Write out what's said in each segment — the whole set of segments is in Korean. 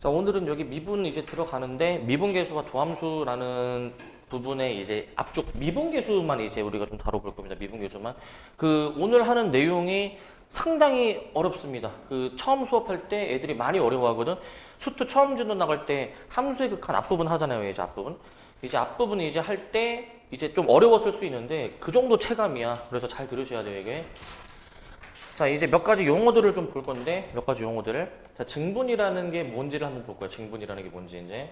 자, 오늘은 여기 미분 이제 들어가는데 미분계수와 도함수라는 부분에 이제 앞쪽 미분계수만 이제 우리가 좀 다뤄볼 겁니다. 미분계수만. 오늘 하는 내용이 상당히 어렵습니다. 처음 수업할 때 애들이 많이 어려워하거든. 수트 처음 진도 나갈 때 함수의 극한 앞부분 하잖아요. 이제 앞부분. 이제 앞부분 이제 할 때 이제 좀 어려웠을 수 있는데 그 정도 체감이야. 그래서 잘 들으셔야 돼요, 이게. 자, 이제 몇 가지 용어들을 좀 볼 건데, 몇 가지 용어들을. 자, 증분이라는 게 뭔지를 한번 볼 거야. 증분이라는 게 뭔지 이제.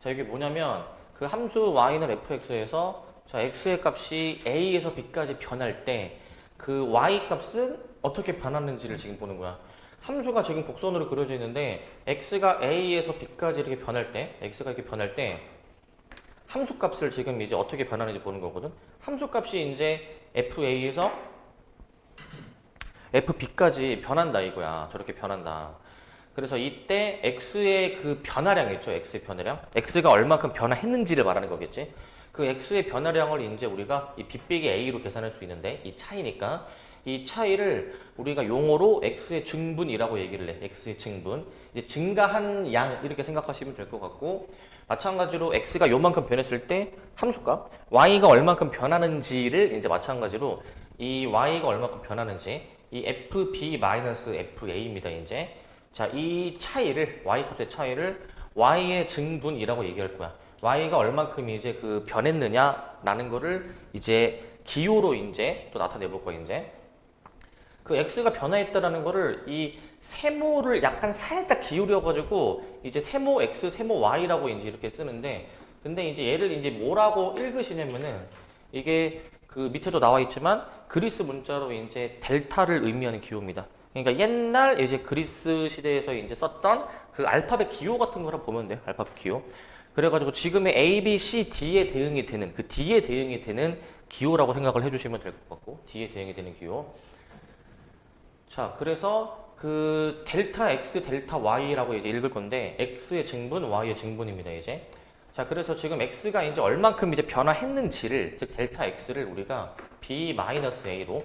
자, 이게 뭐냐면, 그 함수 y는 fx에서, 자, x의 값이 a에서 b까지 변할 때, 그 y 값은 어떻게 변하는지를 지금 보는 거야. 함수가 지금 곡선으로 그려져 있는데, x가 a에서 b까지 이렇게 변할 때, x가 이렇게 변할 때, 함수 값을 지금 이제 어떻게 변하는지 보는 거거든. 함수 값이 이제 fa에서 FB까지 변한다 이거야. 저렇게 변한다. 그래서 이때 X의 그 변화량 있죠. X의 변화량. X가 얼마큼 변화했는지를 말하는 거겠지. 그 X의 변화량을 이제 우리가 이 B 빼기 A로 계산할 수 있는데 이 차이니까 이 차이를 우리가 용어로 X의 증분이라고 얘기를 해. X의 증분. 이제 증가한 양 이렇게 생각하시면 될 것 같고 마찬가지로 X가 요만큼 변했을 때 함수값 Y가 얼만큼 변하는지를 이제 마찬가지로 이 Y가 얼마큼 변하는지 이 FB-FA입니다, 이제. 자, 이 차이를, Y 값의 차이를 Y의 증분이라고 얘기할 거야. Y가 얼만큼 이제 변했느냐라는 거를 이제 기호로 이제 또 나타내 볼 거야, 이제. 그 X가 변화했다라는 거를 이 세모를 약간 살짝 기울여가지고 이제 세모 X, 세모 Y라고 이제 이렇게 쓰는데 근데 이제 얘를 이제 뭐라고 읽으시냐면은 이게 그 밑에도 나와 있지만 그리스 문자로 이제 델타를 의미하는 기호입니다. 그러니까 옛날 이제 그리스 시대에서 이제 썼던 그 알파벳 기호 같은 거라 보면 돼요. 알파벳 기호. 그래가지고 지금의 A, B, C, D에 대응이 되는 그 D에 대응이 되는 기호라고 생각을 해주시면 될 것 같고 D에 대응이 되는 기호. 자, 그래서 그 델타 X, 델타 Y라고 이제 읽을 건데 X의 증분, Y의 증분입니다, 이제. 자, 그래서 지금 X가 이제 얼만큼 이제 변화했는지를, 즉 델타 X를 우리가 B-A로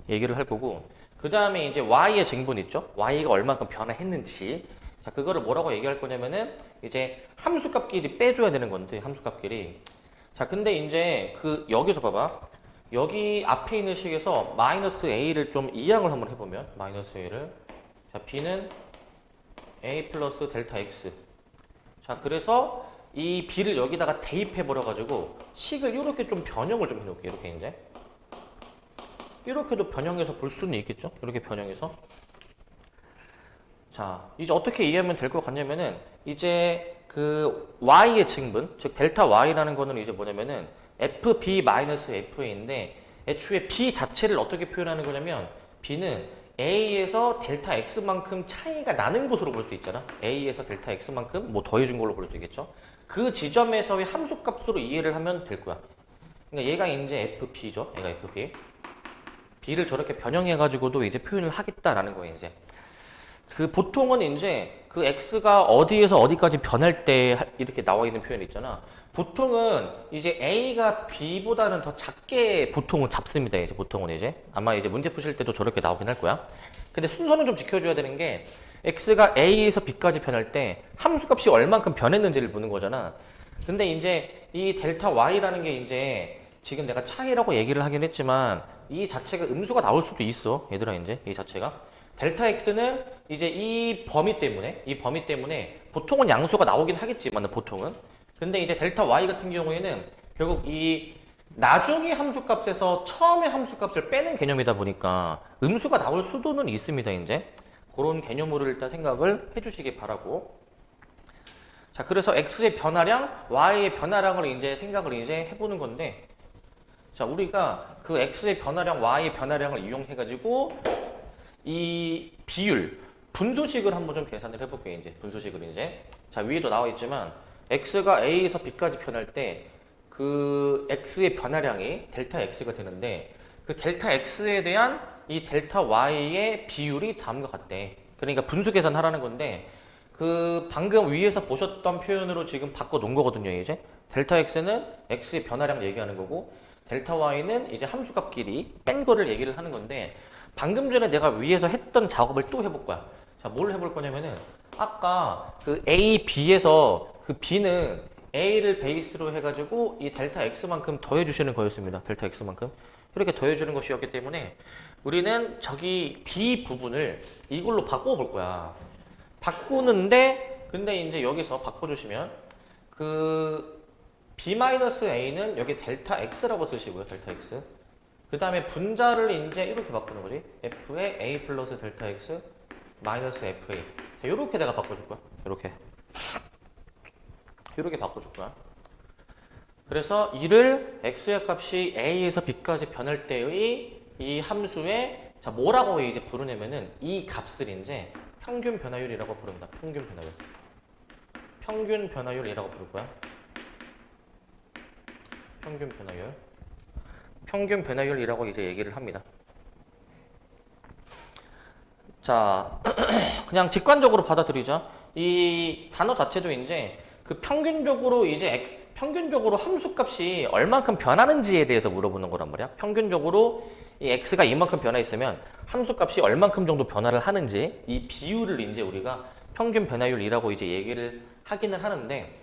얘기를 할 거고, 그 다음에 이제 Y의 증분 있죠? Y가 얼만큼 변화했는지. 자, 그거를 뭐라고 얘기할 거냐면은 이제 함수값끼리 빼줘야 되는 건데, 함수값끼리. 자, 근데 이제 여기서 봐봐. 여기 앞에 있는 식에서 마이너스 A를 좀 이항을 한번 해보면, 마이너스 A를. 자, B는 A 플러스 델타 X. 자, 그래서 이 B를 여기다가 대입해 버려가지고 식을 이렇게 좀 변형을 좀 해놓을게요. 이렇게 이제. 이렇게도 변형해서 볼 수는 있겠죠? 이렇게 변형해서. 자, 이제 어떻게 이해하면 될 것 같냐면은, 이제 Y의 증분, 즉, 델타 Y라는 거는 이제 뭐냐면은, FB-FA인데, 애초에 B 자체를 어떻게 표현하는 거냐면, B는 A에서 델타 X만큼 차이가 나는 것으로 볼 수 있잖아. A에서 델타 X만큼 뭐 더해준 걸로 볼 수 있겠죠. 그 지점에서의 함수값으로 이해를 하면 될 거야. 그러니까 얘가 이제 FB죠. 얘가 FB. B를 저렇게 변형해가지고도 이제 표현을 하겠다라는 거예요, 이제. 보통은 이제 X가 어디에서 어디까지 변할 때 이렇게 나와 있는 표현 있잖아. 보통은 이제 A가 B보다는 더 작게 보통은 잡습니다. 이제 보통은 이제. 아마 이제 문제 푸실 때도 저렇게 나오긴 할 거야. 근데 순서는 좀 지켜줘야 되는 게 X가 A에서 B까지 변할 때 함수값이 얼만큼 변했는지를 보는 거잖아. 근데 이제 이 델타 Y라는 게 이제 지금 내가 차이라고 얘기를 하긴 했지만 이 자체가 음수가 나올 수도 있어. 얘들아 이제 이 자체가. 델타 X는 이제 이 범위 때문에 보통은 양수가 나오긴 하겠지만 보통은. 근데 이제 델타 Y 같은 경우에는 결국 이 나중에 함수값에서 처음에 함수값을 빼는 개념이다 보니까 음수가 나올 수도는 있습니다, 이제. 그런 개념으로 일단 생각을 해주시기 바라고. 자, 그래서 X의 변화량, Y의 변화량을 이제 생각을 이제 해보는 건데, 자, 우리가 그 X의 변화량, Y의 변화량을 이용해가지고 이 비율, 분수식을 한번 좀 계산을 해볼게요, 이제. 분수식을 이제. 자, 위에도 나와 있지만, X가 A에서 B까지 변할 때, 그 X의 변화량이 델타 X가 되는데, 그 델타 X에 대한 이 델타 Y의 비율이 다음과 같대. 그러니까 분수 계산하라는 건데, 방금 위에서 보셨던 표현으로 지금 바꿔 놓은 거거든요, 이제. 델타 X는 X의 변화량 얘기하는 거고, 델타 Y는 이제 함수값끼리 뺀 거를 얘기를 하는 건데, 방금 전에 내가 위에서 했던 작업을 또 해볼 거야. 자, 뭘 해볼 거냐면은, 아까 그 A, B에서 그 B는 A를 베이스로 해가지고 이 델타 X만큼 더해주시는 거였습니다. 델타 X만큼. 이렇게 더해주는 것이었기 때문에 우리는 저기 B 부분을 이걸로 바꿔볼 거야. 바꾸는데, 근데 이제 여기서 바꿔주시면 그 B-A는 여기 델타 X라고 쓰시고요. 델타 X. 그 다음에 분자를 이제 이렇게 바꾸는 거지. F에 A 플러스 델타 X 마이너스 FA. 자, 요렇게 내가 바꿔줄 거야. 요렇게 바꿔줄 거야. 그래서 이를 X의 값이 A에서 B까지 변할 때의 이 함수에 자, 뭐라고 이제 부르냐면은 이 값을 이제 평균 변화율이라고 부릅니다. 평균 변화율. 평균 변화율이라고 부를 거야. 평균 변화율. 평균 변화율이라고 이제 얘기를 합니다. 자, 그냥 직관적으로 받아들이자. 이 단어 자체도 이제 그 평균적으로 이제 평균적으로 함수값이 얼만큼 변하는지에 대해서 물어보는 거란 말이야. 평균적으로 이 x가 이만큼 변화 있으면 함수값이 얼만큼 정도 변화를 하는지 이 비율을 이제 우리가 평균 변화율이라고 이제 얘기를 하기는 하는데,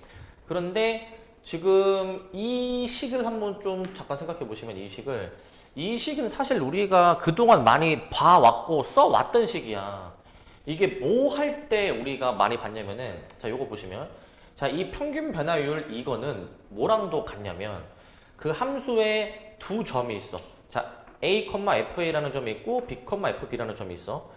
그런데 지금 이 식을 한번 좀 잠깐 생각해 보시면 이 식은 사실 우리가 그동안 많이 봐왔고 써왔던 식이야. 이게 뭐 할 때 우리가 많이 봤냐면은 자, 요거 보시면 자, 이 평균 변화율 이거는 뭐랑도 같냐면 그 함수에 두 점이 있어. 자, A, FA라는 점이 있고 B, FB라는 점이 있어.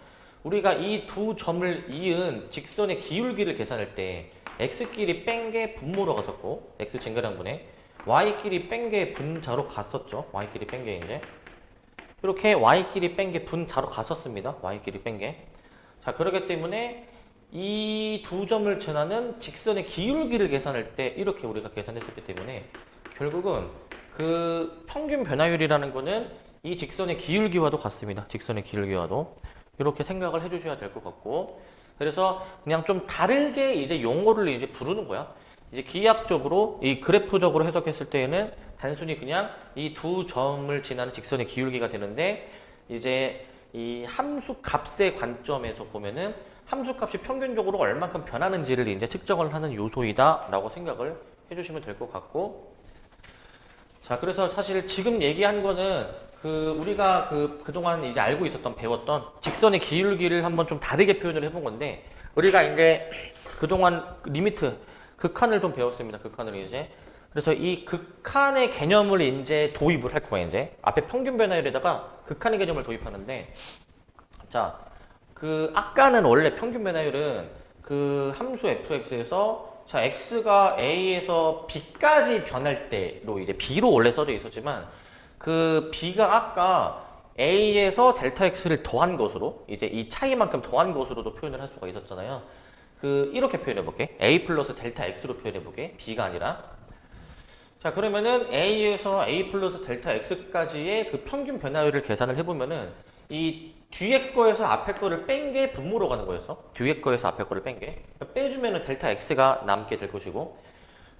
우리가 이 두 점을 이은 직선의 기울기를 계산할 때 x끼리 뺀 게 분모로 갔었고 x 증가량분에 y끼리 뺀 게 분자로 갔었죠. y끼리 뺀 게 이제 이렇게 y끼리 뺀 게 분자로 갔었습니다. y끼리 뺀 게. 자, 그렇기 때문에 이 두 점을 지나는 직선의 기울기를 계산할 때 이렇게 우리가 계산했었기 때문에 결국은 그 평균 변화율이라는 거는 이 직선의 기울기와도 같습니다. 직선의 기울기와도. 이렇게 생각을 해주셔야 될 것 같고, 그래서 그냥 좀 다르게 이제 용어를 이제 부르는 거야. 이제 기하학적으로 이 그래프적으로 해석했을 때에는 단순히 그냥 이 두 점을 지나는 직선의 기울기가 되는데, 이제 이 함수 값의 관점에서 보면은 함수 값이 평균적으로 얼만큼 변하는지를 이제 측정을 하는 요소이다라고 생각을 해주시면 될 것 같고, 자, 그래서 사실 지금 얘기한 거는 우리가 그동안 이제 알고 있었던, 배웠던 직선의 기울기를 한번 좀 다르게 표현을 해본 건데, 우리가 이제 그동안 리미트, 극한을 좀 배웠습니다. 극한을 이제. 그래서 이 극한의 개념을 이제 도입을 할 거예요, 이제. 앞에 평균 변화율에다가 극한의 개념을 도입하는데, 자, 아까는 원래 평균 변화율은 그 함수 fx에서 자, x가 a에서 b까지 변할 때로 이제 b로 원래 써져 있었지만, 그 b가 아까 a에서 델타 x를 더한 것으로 이제 이 차이만큼 더한 것으로도 표현을 할 수가 있었잖아요. 이렇게 표현해 볼게. a 플러스 델타 x로 표현해 볼게. b가 아니라. 자, 그러면은 a에서 a 플러스 델타 x까지의 그 평균 변화율을 계산을 해보면은 이 뒤에 거에서 앞에 거를 뺀 게 분모로 가는 거였어. 뒤에 거에서 앞에 거를 뺀 게. 그러니까 빼주면은 델타 x가 남게 될 것이고,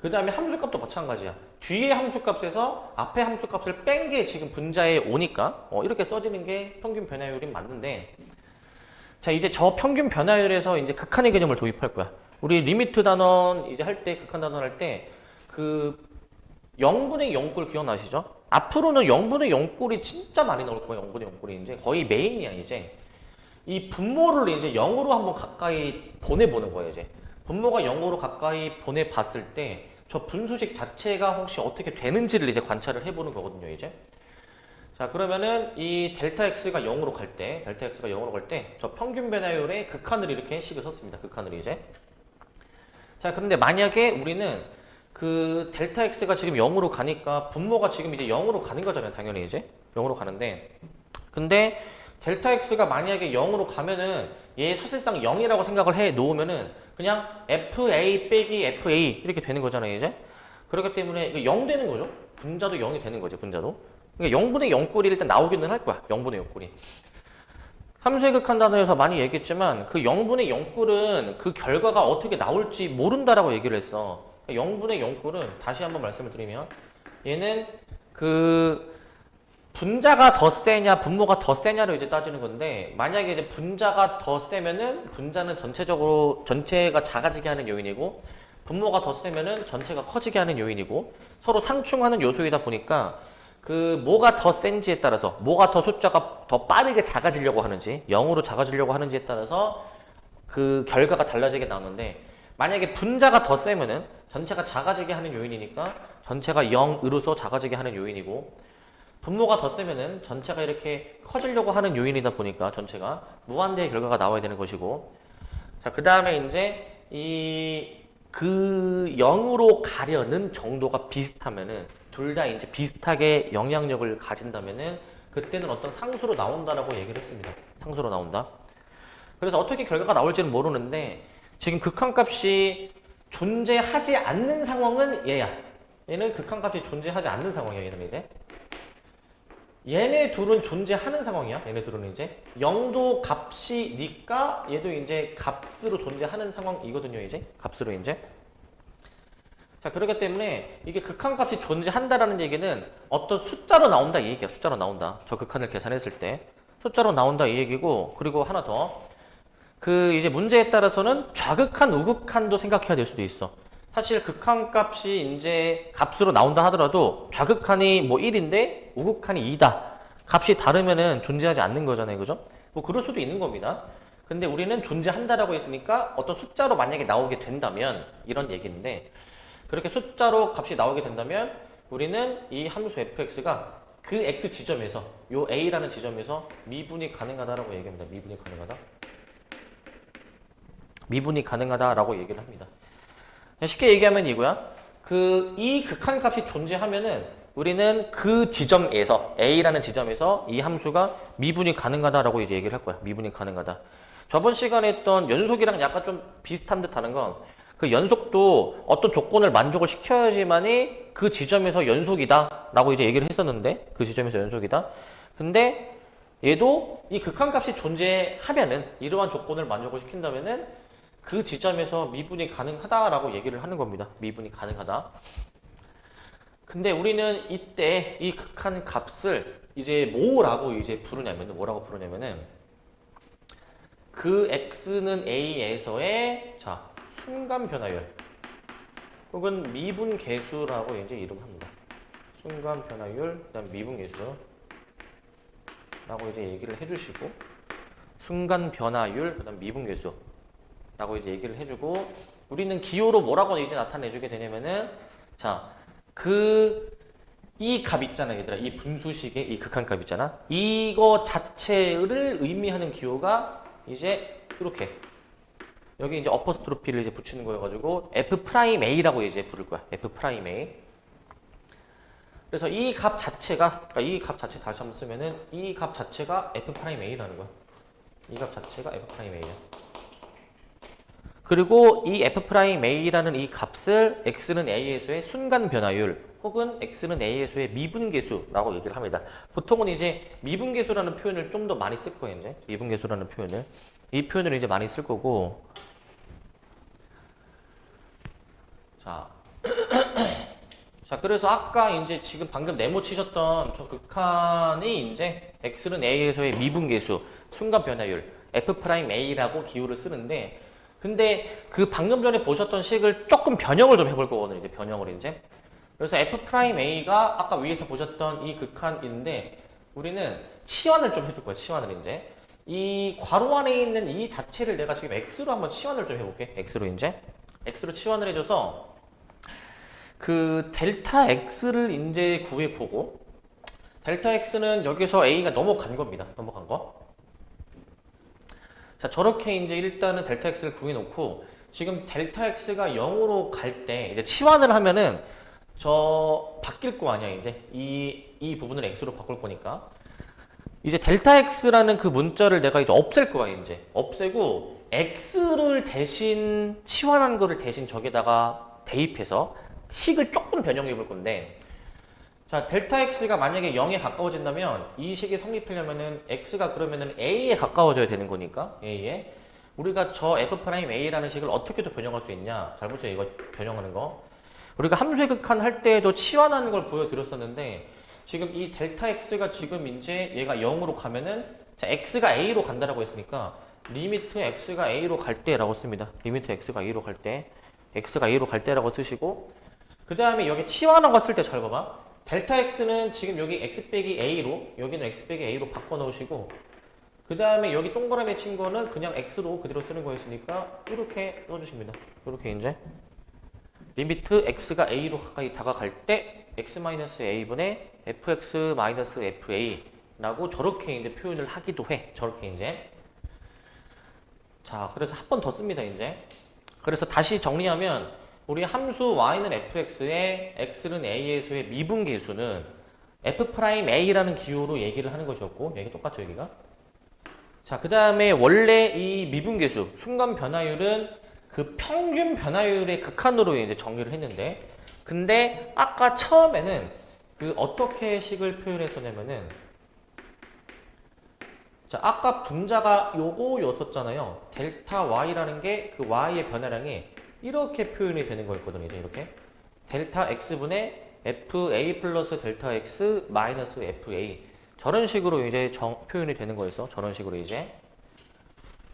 그 다음에 함수값도 마찬가지야. 뒤에 함수값에서 앞에 함수값을 뺀 게 지금 분자에 오니까 이렇게 써지는 게 평균 변화율이 맞는데, 자, 이제 저 평균 변화율에서 이제 극한의 개념을 도입할 거야. 우리 리미트 단원 이제 할 때, 극한 단원 할 때 그 0분의 0꼴 기억나시죠? 앞으로는 0분의 0꼴이 진짜 많이 나올 거예요. 0분의 0꼴이 이제 거의 메인이야. 이제 이 분모를 이제 0으로 한번 가까이 보내보는 거예요. 이제 분모가 0으로 가까이 보내봤을 때 저 분수식 자체가 혹시 어떻게 되는지를 이제 관찰을 해보는 거거든요. 이제 자, 그러면은 이 델타 x가 0으로 갈 때, 저 평균 변화율의 극한을 이렇게 식을 썼습니다. 극한을 이제. 자, 그런데 만약에 우리는 그 델타 x가 지금 0으로 가니까 분모가 지금 이제 0으로 가는 거잖아요. 당연히 이제 0으로 가는데, 근데 델타 x가 만약에 0으로 가면은 얘 사실상 0이라고 생각을 해 놓으면은 그냥 fa 빼기 fa 이렇게 되는 거잖아요. 이제 그렇기 때문에 이거 0 되는 거죠. 분자도 0이 되는 거죠. 분자도. 그러니까 0분의 0꼴이 일단 나오기는 할 거야. 0분의 0꼴이. 함수의 극한 단어에서 많이 얘기했지만 그 0분의 0꼴은 그 결과가 어떻게 나올지 모른다라고 얘기를 했어. 0분의 0꼴은 다시 한번 말씀을 드리면 얘는 분자가 더 세냐, 분모가 더 세냐를 이제 따지는 건데, 만약에 이제 분자가 더 세면은 분자는 전체가 작아지게 하는 요인이고, 분모가 더 세면은 전체가 커지게 하는 요인이고, 서로 상충하는 요소이다 보니까 그 뭐가 더 센지에 따라서, 뭐가 더 숫자가 더 빠르게 작아지려고 하는지, 0으로 작아지려고 하는지에 따라서 그 결과가 달라지게 나오는데, 만약에 분자가 더 세면은 전체가 작아지게 하는 요인이니까 전체가 0으로서 작아지게 하는 요인이고, 분모가 더 세면은 전체가 이렇게 커지려고 하는 요인이다 보니까 전체가 무한대의 결과가 나와야 되는 것이고, 자, 그 다음에 이제 그 0으로 가려는 정도가 비슷하면은, 둘 다 이제 비슷하게 영향력을 가진다면은 그때는 어떤 상수로 나온다라고 얘기를 했습니다. 상수로 나온다. 그래서 어떻게 결과가 나올지는 모르는데, 지금 극한값이 존재하지 않는 상황은 얘야. 얘는 극한값이 존재하지 않는 상황이야. 얘는 이제 얘네 둘은 존재하는 상황이야. 얘네 둘은 이제 0도 값이니까 얘도 이제 값으로 존재하는 상황이거든요. 이제 값으로 이제. 자, 그렇기 때문에 이게 극한값이 존재한다라는 얘기는 어떤 숫자로 나온다 이 얘기야. 숫자로 나온다. 저 극한을 계산했을 때 숫자로 나온다 이 얘기고, 그리고 하나 더, 그 이제 문제에 따라서는 좌극한, 우극한도 생각해야 될 수도 있어. 사실 극한값이 이제 값으로 나온다 하더라도 좌극한이 뭐 1인데 우극한이 2다. 값이 다르면은 존재하지 않는 거잖아요. 그죠? 뭐 그럴 수도 있는 겁니다. 근데 우리는 존재한다라고 했으니까 어떤 숫자로 만약에 나오게 된다면 이런 얘기인데, 그렇게 숫자로 값이 나오게 된다면 우리는 이 함수 fx가 그 x 지점에서, 요 a라는 지점에서 미분이 가능하다라고 얘기합니다. 미분이 가능하다. 미분이 가능하다라고 얘기를 합니다. 쉽게 얘기하면 이거야. 이 극한값이 존재하면은 우리는 그 지점에서, a라는 지점에서 이 함수가 미분이 가능하다라고 이제 얘기를 할 거야. 미분이 가능하다. 저번 시간에 했던 연속이랑 약간 좀 비슷한 듯 하는 건, 그 연속도 어떤 조건을 만족을 시켜야지만이 그 지점에서 연속이다 라고 이제 얘기를 했었는데, 그 지점에서 연속이다. 근데 얘도 이 극한값이 존재하면은, 이러한 조건을 만족을 시킨다면은 그 지점에서 미분이 가능하다라고 얘기를 하는 겁니다. 미분이 가능하다. 근데 우리는 이때 이 극한값을 이제 뭐라고 이제 부르냐면은 그 x는 a에서의, 자, 순간 변화율 혹은 미분 계수라고 이제 이름합니다. 순간 변화율, 그다음 미분 계수라고 이제 얘기를 해주시고, 순간 변화율, 그다음 미분 계수라고 이제 얘기를 해주고, 우리는 기호로 뭐라고 이제 나타내주게 되냐면은, 자, 이 값 있잖아, 얘들아. 이 분수식의 이 극한값 있잖아. 이거 자체를 의미하는 기호가 이제 이렇게, 여기 이제 어퍼스트로피를 이제 붙이는 거여가지고 F'A라고 이제 부를 거야. F'A. 그래서 이 값 자체가, 그러니까 이 값 자체 다시 한번 쓰면은 이 값 자체가 F'A라는 거야. 이 값 자체가 F'A야. 그리고 이 F'A라는 이 값을 x는 a에서의 순간 변화율 혹은 x는 a에서의 미분계수라고 얘기를 합니다. 보통은 이제 미분계수라는 표현을 좀 더 많이 쓸 거예요. 이제 미분계수라는 표현을, 이 표현을 이제 많이 쓸 거고, 자, 자, 그래서 아까 이제 지금 방금 네모 치셨던 저 극한이 이제 x는 a에서의 미분계수, 순간 변화율, F'A라고 기호를 쓰는데, 근데 그 방금 전에 보셨던 식을 조금 변형을 좀 해볼 거거든요. 이제 변형을 이제. 그래서 F'A가 아까 위에서 보셨던 이 극한인데, 우리는 치환을 좀 해줄 거예요. 치환을 이제. 이 괄호 안에 있는 이 자체를 내가 지금 x로 한번 치환을 좀 해볼게. x로 이제. x로 치환을 해줘서 그 델타 x를 이제 구해보고, 델타 x는 여기서 a가 넘어간 겁니다. 넘어간 거. 자, 저렇게 이제 일단은 델타 x를 구해놓고, 지금 델타 x가 0으로 갈 때 이제 치환을 하면은 저 바뀔 거 아니야. 이제 이 부분을 x로 바꿀 거니까 이제 델타 x라는 그 문자를 내가 이제 없앨 거야. 이제 없애고 x를 대신 치환한 거를 대신 저기다가 대입해서 식을 조금 변형해 볼 건데, 자, 델타 x가 만약에 0에 가까워진다면 이 식이 성립하려면은 x가 그러면은 a에 가까워져야 되는 거니까, a에. 우리가 저 F'A라는 식을 어떻게 또 변형할 수 있냐? 잘 보세요. 이거 변형하는 거. 우리가 함수의 극한 할 때에도 치환하는 걸 보여드렸었는데, 지금 이 델타 x가 지금 이제 얘가 0으로 가면은 자, x가 a로 간다라고 했으니까 리미트 x가 a로 갈 때라고 씁니다. 리미트 x가 a로 갈 때, x가 a로 갈 때라고 쓰시고 그 다음에 여기 치환한 거 쓸 때 잘 봐봐. 델타 x는 지금 여기 x 빼기 a로 여기는 x 빼기 a로 바꿔 넣으시고 그 다음에 여기 동그라미 친 거는 그냥 x로 그대로 쓰는 거였으니까 이렇게 넣어주십니다. 이렇게 이제 리미트 x가 a로 가까이 다가갈 때 x-a분의 fx-fa 라고 저렇게 이제 표현을 하기도 해. 저렇게 이제. 자, 그래서 한 번 더 씁니다, 이제. 그래서 다시 정리하면 우리 함수 y는 fx에 x는 a에서의 미분계수는 f'a라는 기호로 얘기를 하는 것이었고 여기 똑같죠, 여기가. 자, 그 다음에 원래 이 미분계수, 순간 변화율은 그 평균 변화율의 극한으로 이제 정의를 했는데 근데 아까 처음에는 그 어떻게 식을 표현했었냐면은 자, 아까 분자가 요거였었잖아요. 델타 y라는 게 그 y의 변화량이 이렇게 표현이 되는 거였거든요. 이제 이렇게 델타 x분의 fa 플러스 델타 x 마이너스 fa 저런 식으로 이제 표현이 되는 거였어. 저런 식으로 이제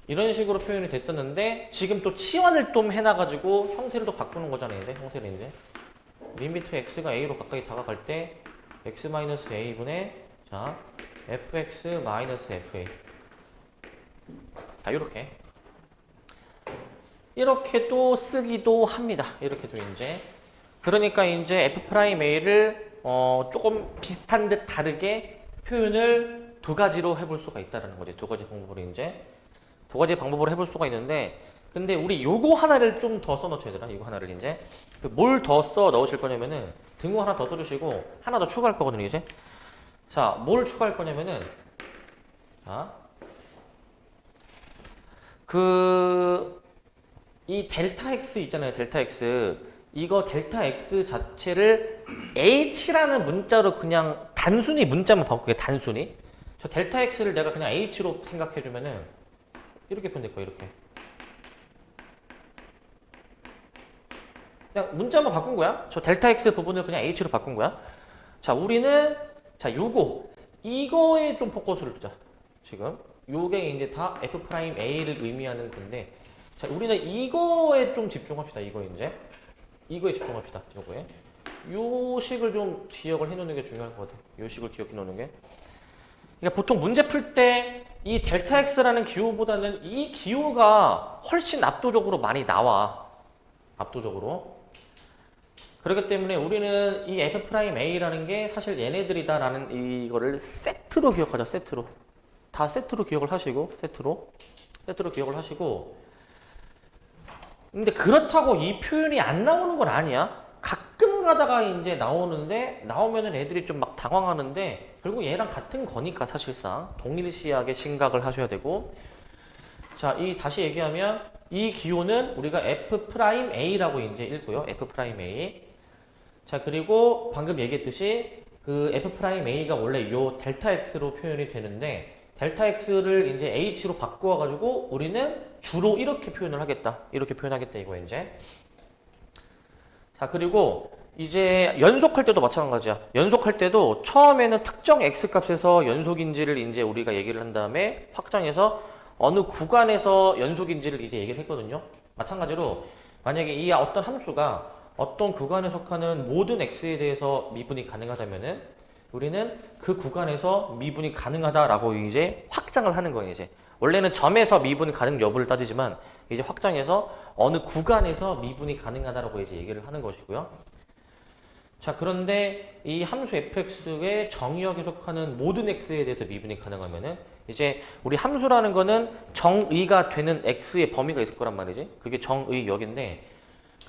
이런 식으로 표현이 됐었는데 지금 또 치환을 좀 해놔가지고 형태를 또 바꾸는 거잖아요. 이제 형태를 이제 리미트 x가 a로 가까이 다가갈 때 x 마이너스 a분의 자 fx 마이너스 fa 자 이렇게 또 쓰기도 합니다. 이렇게도 이제 그러니까 이제 f'a를 조금 비슷한 듯 다르게 표현을 두 가지로 해볼 수가 있다는 거지. 두 가지 방법으로 해볼 수가 있는데 근데 우리 요거 하나를 좀 더 써놓죠, 얘들아. 이거 하나를 이제 뭘 더 써 넣으실 거냐면은 등호 하나 더 써주시고 하나 더 추가할 거거든요, 이제. 자, 뭘 추가할 거냐면은 자, 이 델타 x 있잖아요, 델타 x. 이거 델타 x 자체를 h라는 문자로 그냥 단순히 문자만 바꾸게 단순히. 저 델타 x를 내가 그냥 h로 생각해주면은 이렇게 표현될 거예요, 이렇게. 그냥 문자만 바꾼 거야. 저 델타 x 부분을 그냥 h로 바꾼 거야. 자, 우리는 자, 이거에 좀 포커스를 두자. 지금 요게 이제 다 f'a를 의미하는 건데 자, 우리는 이거에 좀 집중합시다. 이거에 집중합시다. 요거에. 요 식을 좀 기억을 해놓는 게 중요할 것 같아. 요 식을 기억해 놓는 게. 그러니까 보통 문제 풀 때 이 델타 x라는 기호보다는 이 기호가 훨씬 압도적으로 많이 나와. 압도적으로. 그렇기 때문에 우리는 이 f'a라는 게 사실 얘네들이다라는 이거를 세트로 기억하자. 세트로. 다 세트로 기억을 하시고 세트로 기억을 하시고 근데 그렇다고 이 표현이 안 나오는 건 아니야. 가끔 가다가 이제 나오면은 애들이 좀 막 당황하는데 결국 얘랑 같은 거니까 사실상 동일시하게 생각을 하셔야 되고 자, 다시 얘기하면 이 기호는 우리가 f'a라고 이제 읽고요. f'a. 자, 그리고 방금 얘기했듯이 그 f'a가 원래 요 델타 x로 표현이 되는데 델타 x를 이제 h로 바꾸어 가지고 우리는 주로 이렇게 표현을 하겠다. 이렇게 표현하겠다 이거 이제. 자, 그리고 이제 연속할 때도 마찬가지야. 연속할 때도 처음에는 특정 x 값에서 연속인지를 이제 우리가 얘기를 한 다음에 확장해서 어느 구간에서 연속인지를 이제 얘기를 했거든요. 마찬가지로 만약에 이 어떤 함수가 어떤 구간에 속하는 모든 x에 대해서 미분이 가능하다면은 우리는 그 구간에서 미분이 가능하다라고 이제 확장을 하는 거예요, 이제. 원래는 점에서 미분 가능 여부를 따지지만 이제 확장해서 어느 구간에서 미분이 가능하다라고 이제 얘기를 하는 것이고요. 자, 그런데 이 함수 fx의 정의역에 속하는 모든 x에 대해서 미분이 가능하면은 이제 우리 함수라는 거는 정의가 되는 x의 범위가 있을 거란 말이지. 그게 정의역인데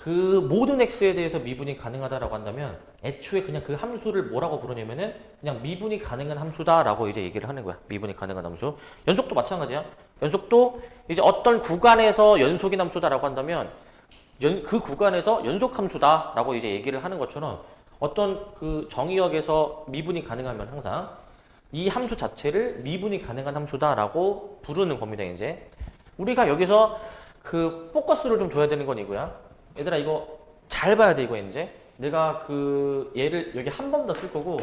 그 모든 x에 대해서 미분이 가능하다라고 한다면 애초에 그냥 그 함수를 뭐라고 부르냐면은 그냥 미분이 가능한 함수다라고 이제 얘기를 하는 거야. 미분이 가능한 함수. 연속도 마찬가지야. 연속도 이제 어떤 구간에서 연속인 함수다라고 한다면 그 구간에서 연속 함수다라고 이제 얘기를 하는 것처럼 어떤 그 정의역에서 미분이 가능하면 항상 이 함수 자체를 미분이 가능한 함수다라고 부르는 겁니다, 이제. 우리가 여기서 그 포커스를 좀 둬야 되는 건 이거야. 얘들아, 이거 잘 봐야 돼, 이거 이제. 내가 그 얘를 여기 한 번 더 쓸 거고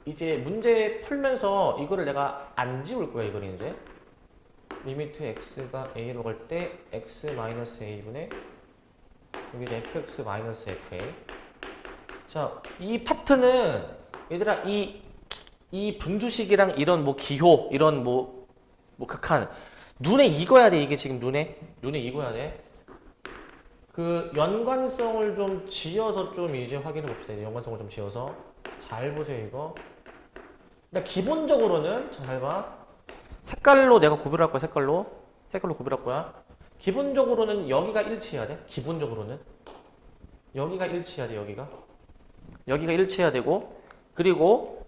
이제 문제 풀면서 이거를 내가 안 지울 거야, 이걸 이제. 리미트 x가 a로 갈 때 x-a분의 여기 fx-fa. 자, 이 파트는 얘들아 이 분수식이랑 이런 뭐 기호 이런 뭐 극한 눈에 익어야 돼. 이게 지금 눈에 익어야 돼. 그 연관성을 좀 지어서 좀 이제 확인해 봅시다. 연관성을 좀 지어서 잘 보세요 이거. 근데 기본적으로는 잘 봐. 색깔로 내가 구별할 거야. 색깔로 구별할 거야. 기본적으로는 여기가 일치해야 돼. 기본적으로는 여기가 일치해야 돼. 여기가 일치해야 되고, 그리고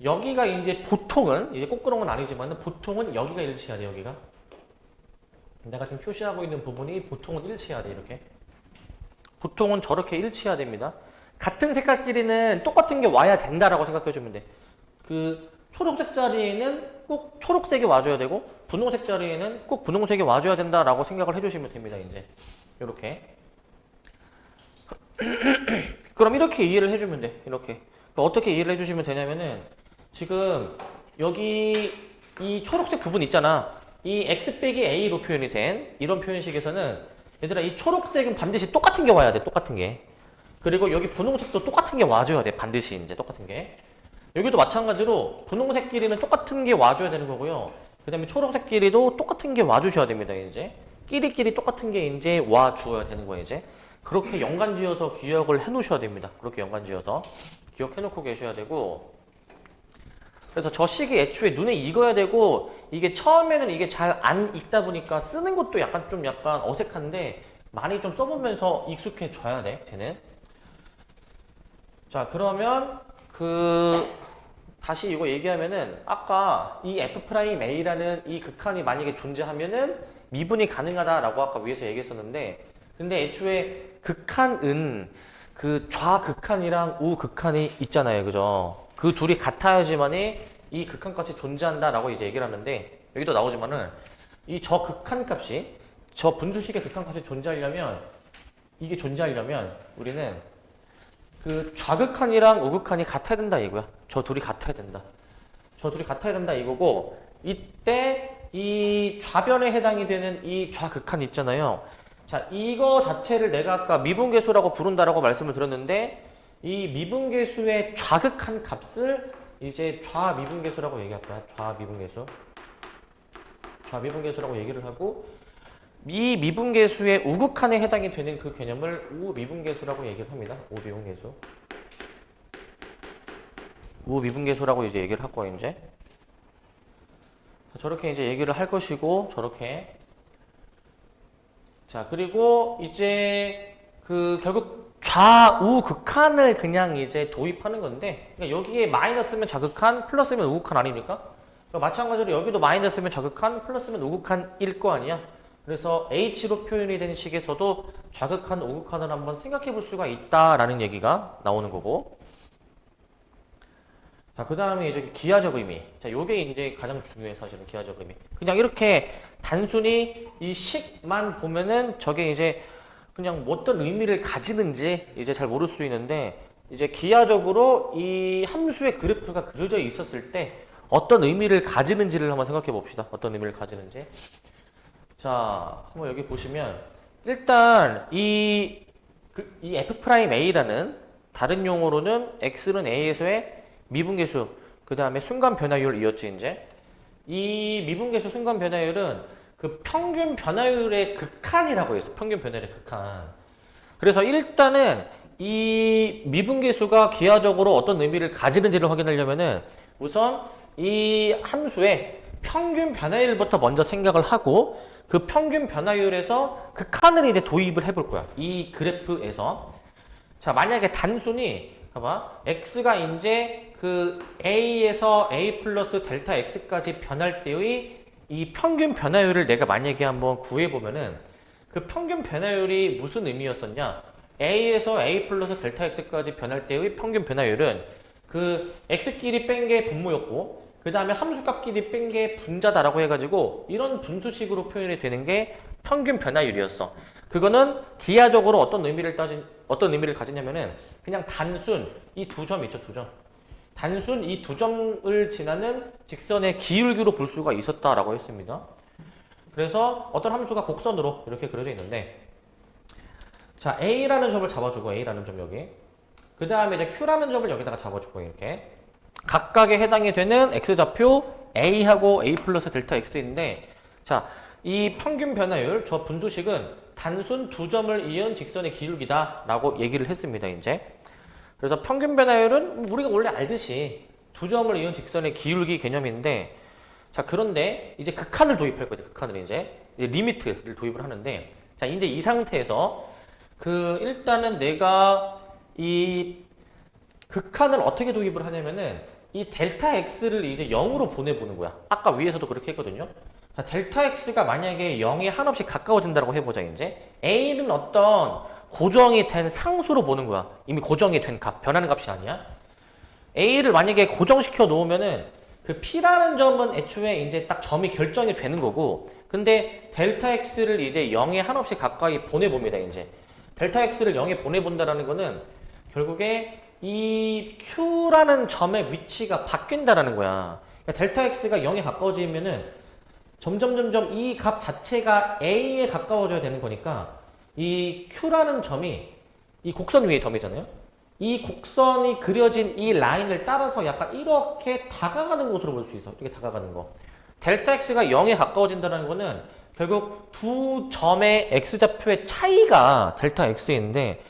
여기가 이제 보통은 이제 꼭 그런 건 아니지만은 보통은 여기가 일치해야 돼. 여기가 내가 지금 표시하고 있는 부분이 보통은 일치해야 돼. 이렇게 보통은 저렇게 일치해야 됩니다. 같은 색깔끼리는 똑같은 게 와야 된다라고 생각해 주면 돼. 그 초록색 자리에는 꼭 초록색이 와줘야 되고 분홍색 자리에는 꼭 분홍색이 와줘야 된다라고 생각을 해주시면 됩니다. 이제 이렇게 그럼 이렇게 이해를 해주면 돼. 이렇게 그러니까 어떻게 이해를 해주시면 되냐면은 지금 여기 이 초록색 부분 있잖아. 이 x 빼기 a로 표현이 된 이런 표현식에서는 얘들아 이 초록색은 반드시 똑같은 게 와야 돼. 똑같은 게. 그리고 여기 분홍색도 똑같은 게 와줘야 돼. 반드시 이제 똑같은 게. 여기도 마찬가지로 분홍색끼리는 똑같은 게 와줘야 되는 거고요. 그 다음에 초록색끼리도 똑같은 게 와주셔야 됩니다. 이제 끼리끼리 똑같은 게 이제 와주어야 되는 거예요. 이제 그렇게 연관지어서 기억을 해 놓으셔야 됩니다. 그렇게 연관지어서 기억해 놓고 계셔야 되고, 그래서 저 식이 애초에 눈에 익어야 되고, 이게 처음에는 이게 잘 안 익다 보니까 쓰는 것도 약간 어색한데 많이 좀 써보면서 익숙해져야 돼. 쟤는. 자, 그러면 다시 이거 얘기하면은 아까 이 F'A라는 이 극한이 만약에 존재하면은 미분이 가능하다라고 아까 위에서 얘기했었는데, 근데 애초에 극한은 그 좌극한이랑 우극한이 있잖아요. 그죠? 그 둘이 같아야지만이 이 극한값이 존재한다라고 이제 얘기를 하는데, 여기도 나오지만은 이 저 극한 값이 저 분수식의 극한값이 존재하려면 우리는 그 좌극한이랑 우극한이 같아야 된다 이거야. 저 둘이 같아야 된다 이거고, 이때 이 좌변에 해당이 되는 이 좌극한 있잖아요. 자, 이거 자체를 내가 아까 미분계수라고 부른다라고 말씀을 드렸는데, 이 미분계수의 좌극한 값을 이제 좌미분계수라고 얘기할 거야. 좌미분계수라고 얘기를 하고, 이 미분계수의 우극한에 해당이 되는 그 개념을 우미분계수라고 얘기를 합니다. 우미분계수라고 이제 얘기를 할 거예요. 이제 저렇게 이제 얘기를 할 것이고, 저렇게. 자, 그리고 이제 결국 좌우 극한을 그냥 이제 도입하는 건데, 그러니까 여기에 마이너스면 좌극한, 플러스면 우극한 아닙니까? 그러니까 마찬가지로 여기도 마이너스면 좌극한, 플러스면 우극한일 거 아니야? 그래서 H로 표현이 된 식에서도 좌극한, 우극한을 한번 생각해 볼 수가 있다라는 얘기가 나오는 거고. 자, 그 다음에 이제 기하적 의미. 자, 요게 이제 가장 중요해, 사실은 기하적 의미. 그냥 이렇게 단순히 이 식만 보면은 저게 이제 그냥 뭐 어떤 의미를 가지는지 이제 잘 모를 수 있는데, 이제 기하적으로 이 함수의 그래프가 그려져 있었을 때 어떤 의미를 가지는지를 한번 생각해 봅시다. 어떤 의미를 가지는지. 자, 한번 여기 보시면 일단 이 F'A라는 다른 용어로는 X는 A에서의 미분계수, 그 다음에 순간 변화율이었지. 이제 이 미분계수 순간 변화율은 그 평균 변화율의 극한이라고 했어. 평균 변화율의 극한. 그래서 일단은 이 미분계수가 기하적으로 어떤 의미를 가지는지를 확인하려면은 우선 이 함수의 평균 변화율부터 먼저 생각을 하고, 그 평균 변화율에서 극한을 이제 도입을 해볼 거야. 이 그래프에서. 자, 만약에 단순히 봐봐, x가 이제 그 a에서 a 플러스 델타 x까지 변할 때의 이 평균 변화율을 내가 만약에 한번 구해보면은, 그 평균 변화율이 무슨 의미였었냐? a에서 a 플러스 델타 x까지 변할 때의 평균 변화율은 그 x끼리 뺀 게 분모였고, 그 다음에 함수값끼리 뺀 게 분자다라고 해가지고 이런 분수식으로 표현이 되는 게 평균 변화율이었어. 그거는 기하적으로 어떤 의미를 가지냐면은 그냥 단순 이 두 점 있죠, 두 점. 단순 이 두 점을 지나는 직선의 기울기로 볼 수가 있었다라고 했습니다. 그래서 어떤 함수가 곡선으로 이렇게 그려져 있는데, 자, A라는 점을 잡아주고, A라는 점 여기. 그 다음에 이제 Q라는 점을 여기다가 잡아주고, 이렇게. 각각에 해당이 되는 X좌표 A하고 A 플러스 델타 X인데, 자, 이 평균 변화율, 저 분수식은 단순 두 점을 이은 직선의 기울기다 라고 얘기를 했습니다, 이제. 그래서 평균 변화율은 우리가 원래 알듯이 두 점을 이은 직선의 기울기 개념인데, 자, 그런데 이제 극한을 도입할 거예요. 극한을 이제 리미트를 도입을 하는데, 자, 이제 이 상태에서 일단은 내가 이 극한을 어떻게 도입을 하냐면은 이 델타 x를 이제 0으로 보내보는 거야. 아까 위에서도 그렇게 했거든요. 자, 델타 x가 만약에 0에 한없이 가까워진다고 해보자, 이제. a는 어떤 고정이 된 상수로 보는 거야. 이미 고정이 된 값, 변하는 값이 아니야. a를 만약에 고정시켜 놓으면은 그 p라는 점은 애초에 이제 딱 점이 결정이 되는 거고, 근데 델타 x를 이제 0에 한없이 가까이 보내봅니다, 이제. 델타 x를 0에 보내본다라는 거는 결국에 이 q라는 점의 위치가 바뀐다라는 거야. 그러니까 델타 x가 0에 가까워지면은 점점 이 값 자체가 a에 가까워져야 되는 거니까 이 q라는 점이 이 곡선 위의 점이잖아요. 이 곡선이 그려진 이 라인을 따라서 약간 이렇게 다가가는 곳으로 볼 수 있어. 이렇게 다가가는 거. 델타 x가 0에 가까워진다는 거는 결국 두 점의 x좌표의 차이가 델타 x인데,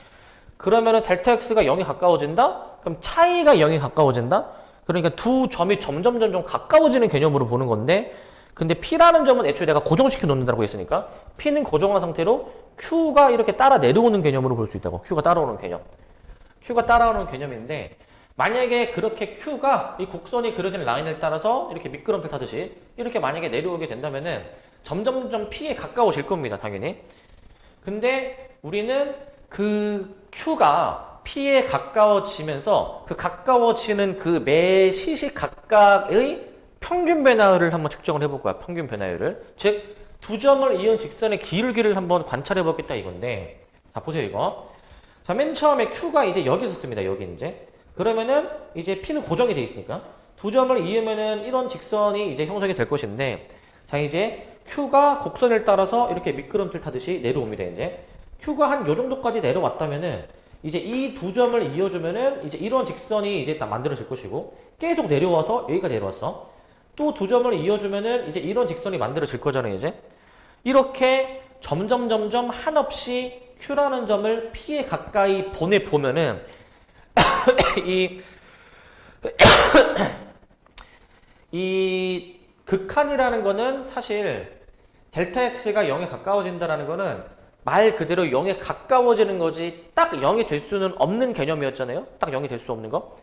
그러면은 델타 x가 0에 가까워진다? 그럼 차이가 0에 가까워진다? 그러니까 두 점이 점점 가까워지는 개념으로 보는 건데, 근데 p라는 점은 애초에 내가 고정시켜 놓는다고 했으니까 p는 고정한 상태로 q가 이렇게 따라 내려오는 개념으로 볼 수 있다고. q가 따라오는 개념. q가 따라오는 개념인데, 만약에 그렇게 q가 이 곡선이 그려진 라인을 따라서 이렇게 미끄럼틀 타듯이 이렇게 만약에 내려오게 된다면은 점점 p에 가까워질 겁니다, 당연히. 근데 우리는 그 q가 p에 가까워지면서 그 가까워지는 그 매 시시 각각의 평균 변화율을 한번 측정을 해볼 거야. 평균 변화율을. 즉, 두 점을 이은 직선의 기울기를 한번 관찰해 보겠다 이건데, 자, 보세요, 이거. 자, 맨 처음에 q가 이제 여기 있었습니다. 여기 이제. 그러면은 이제 p는 고정이 돼 있으니까 두 점을 이으면은 이런 직선이 이제 형성이 될 것인데, 자, 이제 q가 곡선을 따라서 이렇게 미끄럼틀 타듯이 내려옵니다, 이제. q가 한 요 정도까지 내려왔다면은 이제 이 두 점을 이어주면은 이제 이런 직선이 이제 딱 만들어질 것이고, 계속 내려와서 여기까지 내려왔어. 또 두 점을 이어주면은 이제 이런 직선이 만들어질 거잖아요, 이제. 이렇게 점점 한없이 q라는 점을 p에 가까이 보내보면은 이 극한이라는 거는 사실 델타 x가 0에 가까워진다라는 거는 말 그대로 0에 가까워지는 거지 딱 0이 될 수는 없는 개념이었잖아요. 딱 0이 될 수 없는 거.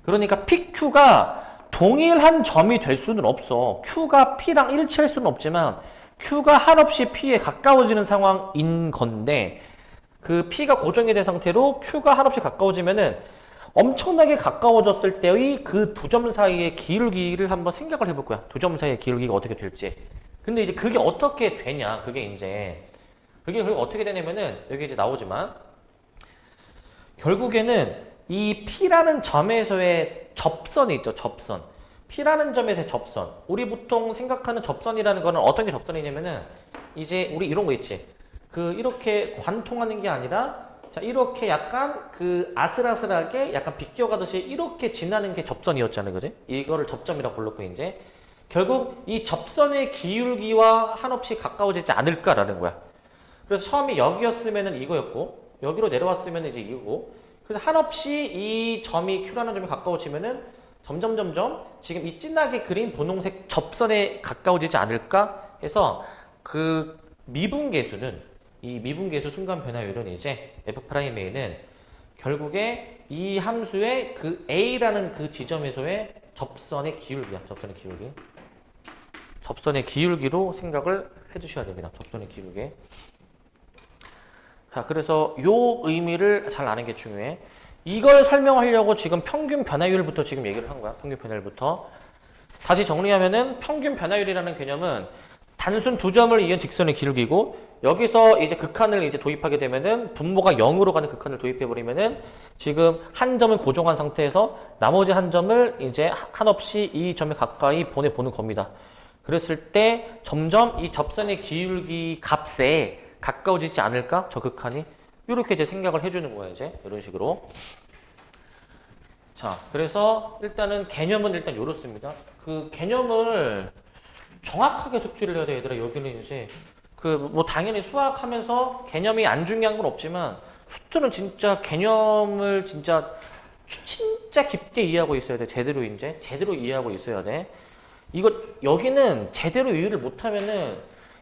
그러니까 PQ가 동일한 점이 될 수는 없어. Q가 P랑 일치할 수는 없지만 Q가 한없이 P에 가까워지는 상황인 건데, 그 P가 고정이 된 상태로 Q가 한없이 가까워지면은 엄청나게 가까워졌을 때의 그 두 점 사이의 기울기를 한번 생각을 해볼 거야. 두 점 사이의 기울기가 어떻게 될지. 근데 이제 그게 어떻게 되냐, 그게 어떻게 되냐면은 여기 이제 나오지만, 결국에는 이 P라는 점에서의 접선이 있죠, 접선. P라는 점에서의 접선. 우리 보통 생각하는 접선이라는 거는 어떤 게 접선이냐면은 이제 우리 이런 거 있지. 이렇게 관통하는 게 아니라, 자, 이렇게 약간 아슬아슬하게 약간 비껴가듯이 이렇게 지나는 게 접선이었잖아요, 그지? 이거를 접점이라고 불렀고, 이제. 결국 이 접선의 기울기와 한없이 가까워지지 않을까라는 거야. 그래서 처음에 여기였으면은 이거였고, 여기로 내려왔으면 이제 이거고, 그래서 한없이 이 점이 Q라는 점이 가까워지면은 점점 지금 이 진하게 그린 분홍색 접선에 가까워지지 않을까 해서 그 이 미분계수 순간 변화율은 이제 F'A는 결국에 이 함수의 그 A라는 그 지점에서의 접선의 기울기야. 접선의 기울기로 생각을 해주셔야 됩니다. 접선의 기울기. 자, 그래서 요 의미를 잘 아는 게 중요해. 이걸 설명하려고 지금 평균 변화율부터 지금 얘기를 한 거야. 평균 변화율부터. 다시 정리하면은 평균 변화율이라는 개념은 단순 두 점을 이은 직선의 기울기고, 여기서 이제 극한을 이제 도입하게 되면은 분모가 0으로 가는 극한을 도입해 버리면은 지금 한 점을 고정한 상태에서 나머지 한 점을 이제 한없이 이 점에 가까이 보내보는 겁니다. 그랬을 때 점점 이 접선의 기울기 값에 가까워지지 않을까? 저 극한이. 이렇게 이제 생각을 해주는 거예요, 이제. 이런 식으로. 자, 그래서 일단은 개념은 일단 요렇습니다. 그 개념을 정확하게 숙지를 해야 돼, 얘들아. 여기는 이제 뭐 당연히 수학하면서 개념이 안 중요한 건 없지만 수트는 진짜 개념을 진짜 깊게 이해하고 있어야 돼. 제대로 이해하고 있어야 돼. 이거 여기는 제대로 이해를 못하면은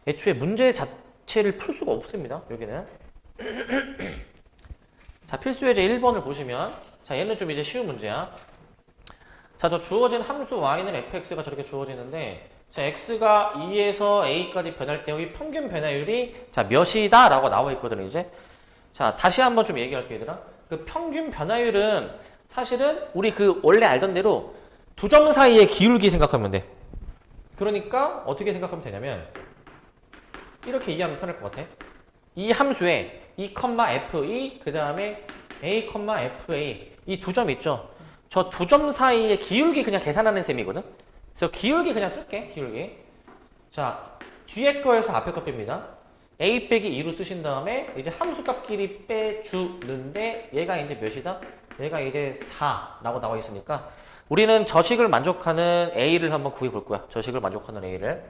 애초에 문제 자체를 풀 수가 없습니다. 여기는. 자, 필수 예제 1번을 보시면, 자, 얘는 좀 이제 쉬운 문제야. 자, 저 주어진 함수 y는 fx가 저렇게 주어지는데, 자, x가 2에서 a까지 변할 때의 평균 변화율이 자, 몇이다 라고 나와 있거든요, 이제. 자, 다시 한번 좀 얘기할게요, 얘들아. 그 평균 변화율은 사실은 우리 그 원래 알던 대로 두 점 사이의 기울기 생각하면 돼. 그러니까 어떻게 생각하면 되냐면 이렇게 이해하면 편할 것 같아. 이 함수에 2,fe 그 다음에 a, fa 이 두 점 있죠. 저 두 점 사이의 기울기 그냥 계산하는 셈이거든. 그래서 기울기 그냥 쓸게. 기울기. 자, 뒤에 거에서 앞에 거 뺍니다. a 빼기 2로 쓰신 다음에 이제 함수값끼리 빼주는데 얘가 이제 몇이다? 얘가 이제 4라고 나와 있으니까 우리는 저식을 만족하는 a를 한번 구해 볼 거야. 저식을 만족하는 a를.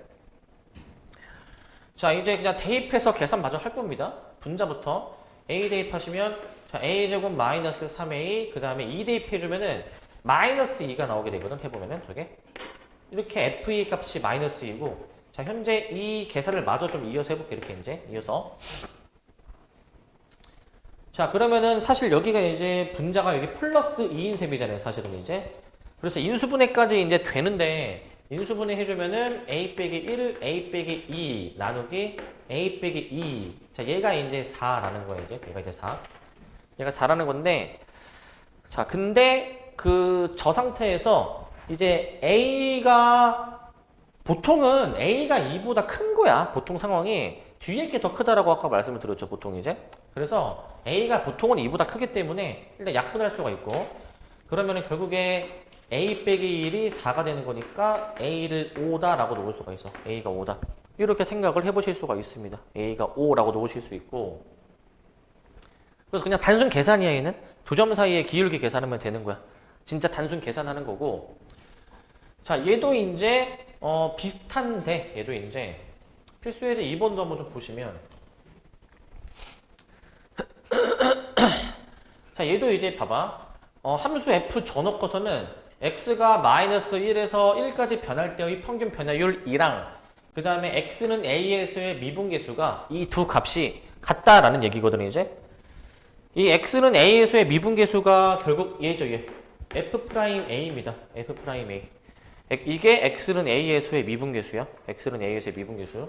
자, 이제 그냥 대입해서 계산 마저 할 겁니다. 분자부터 a 대입하시면 자, a제곱 마이너스 3a 그 다음에 2 대입해주면은 마이너스 2가 나오게 되거든. 해보면은 저게 이렇게 fe 값이 마이너스 2고 자, 현재 이 계산을 마저 좀 이어서 해볼게. 이렇게 이제 이어서 자, 그러면은 사실 여기가 이제 분자가 여기 플러스 2인 셈이잖아요. 사실은 이제 그래서 인수분해까지 이제 되는데 인수분해 해주면은 a 빼기 1, a 빼기 2 나누기 a 빼기 2. 자, 얘가 이제 4라는 거예요. 이제 얘가 이제 4. 얘가 4라는 건데, 자, 근데 저 상태에서 이제 a가 보통은 a가 2보다 큰 거야. 보통 상황이 뒤에 게 더 크다라고 아까 말씀을 드렸죠. 보통 이제. 그래서 a가 보통은 2보다 크기 때문에 일단 약분할 수가 있고, 그러면은 결국에 a 빼기 1이 4가 되는 거니까 a를 5다라고 놓을 수가 있어. a가 5다. 이렇게 생각을 해보실 수가 있습니다. a가 5라고 놓으실 수 있고. 그래서 그냥 단순 계산이야, 얘는. 두 점 사이의 기울기 계산하면 되는 거야. 진짜 단순 계산하는 거고. 자, 얘도 이제 비슷한데 얘도 이제 필수 예제 2번도 한번 좀 보시면 자, 얘도 이제 봐봐. 함수 f 줘놓고서는 x가 마이너스 1에서 1까지 변할 때의 평균 변화율 2랑 그 다음에 x는 a에서의 미분계수가 이 두 값이 같다라는 얘기거든요, 이제. 이 x는 a에서의 미분계수가 결국 얘죠, 얘. f'a입니다. f'a. 이게 x는 a에서의 미분계수야. x는 a에서의 미분계수.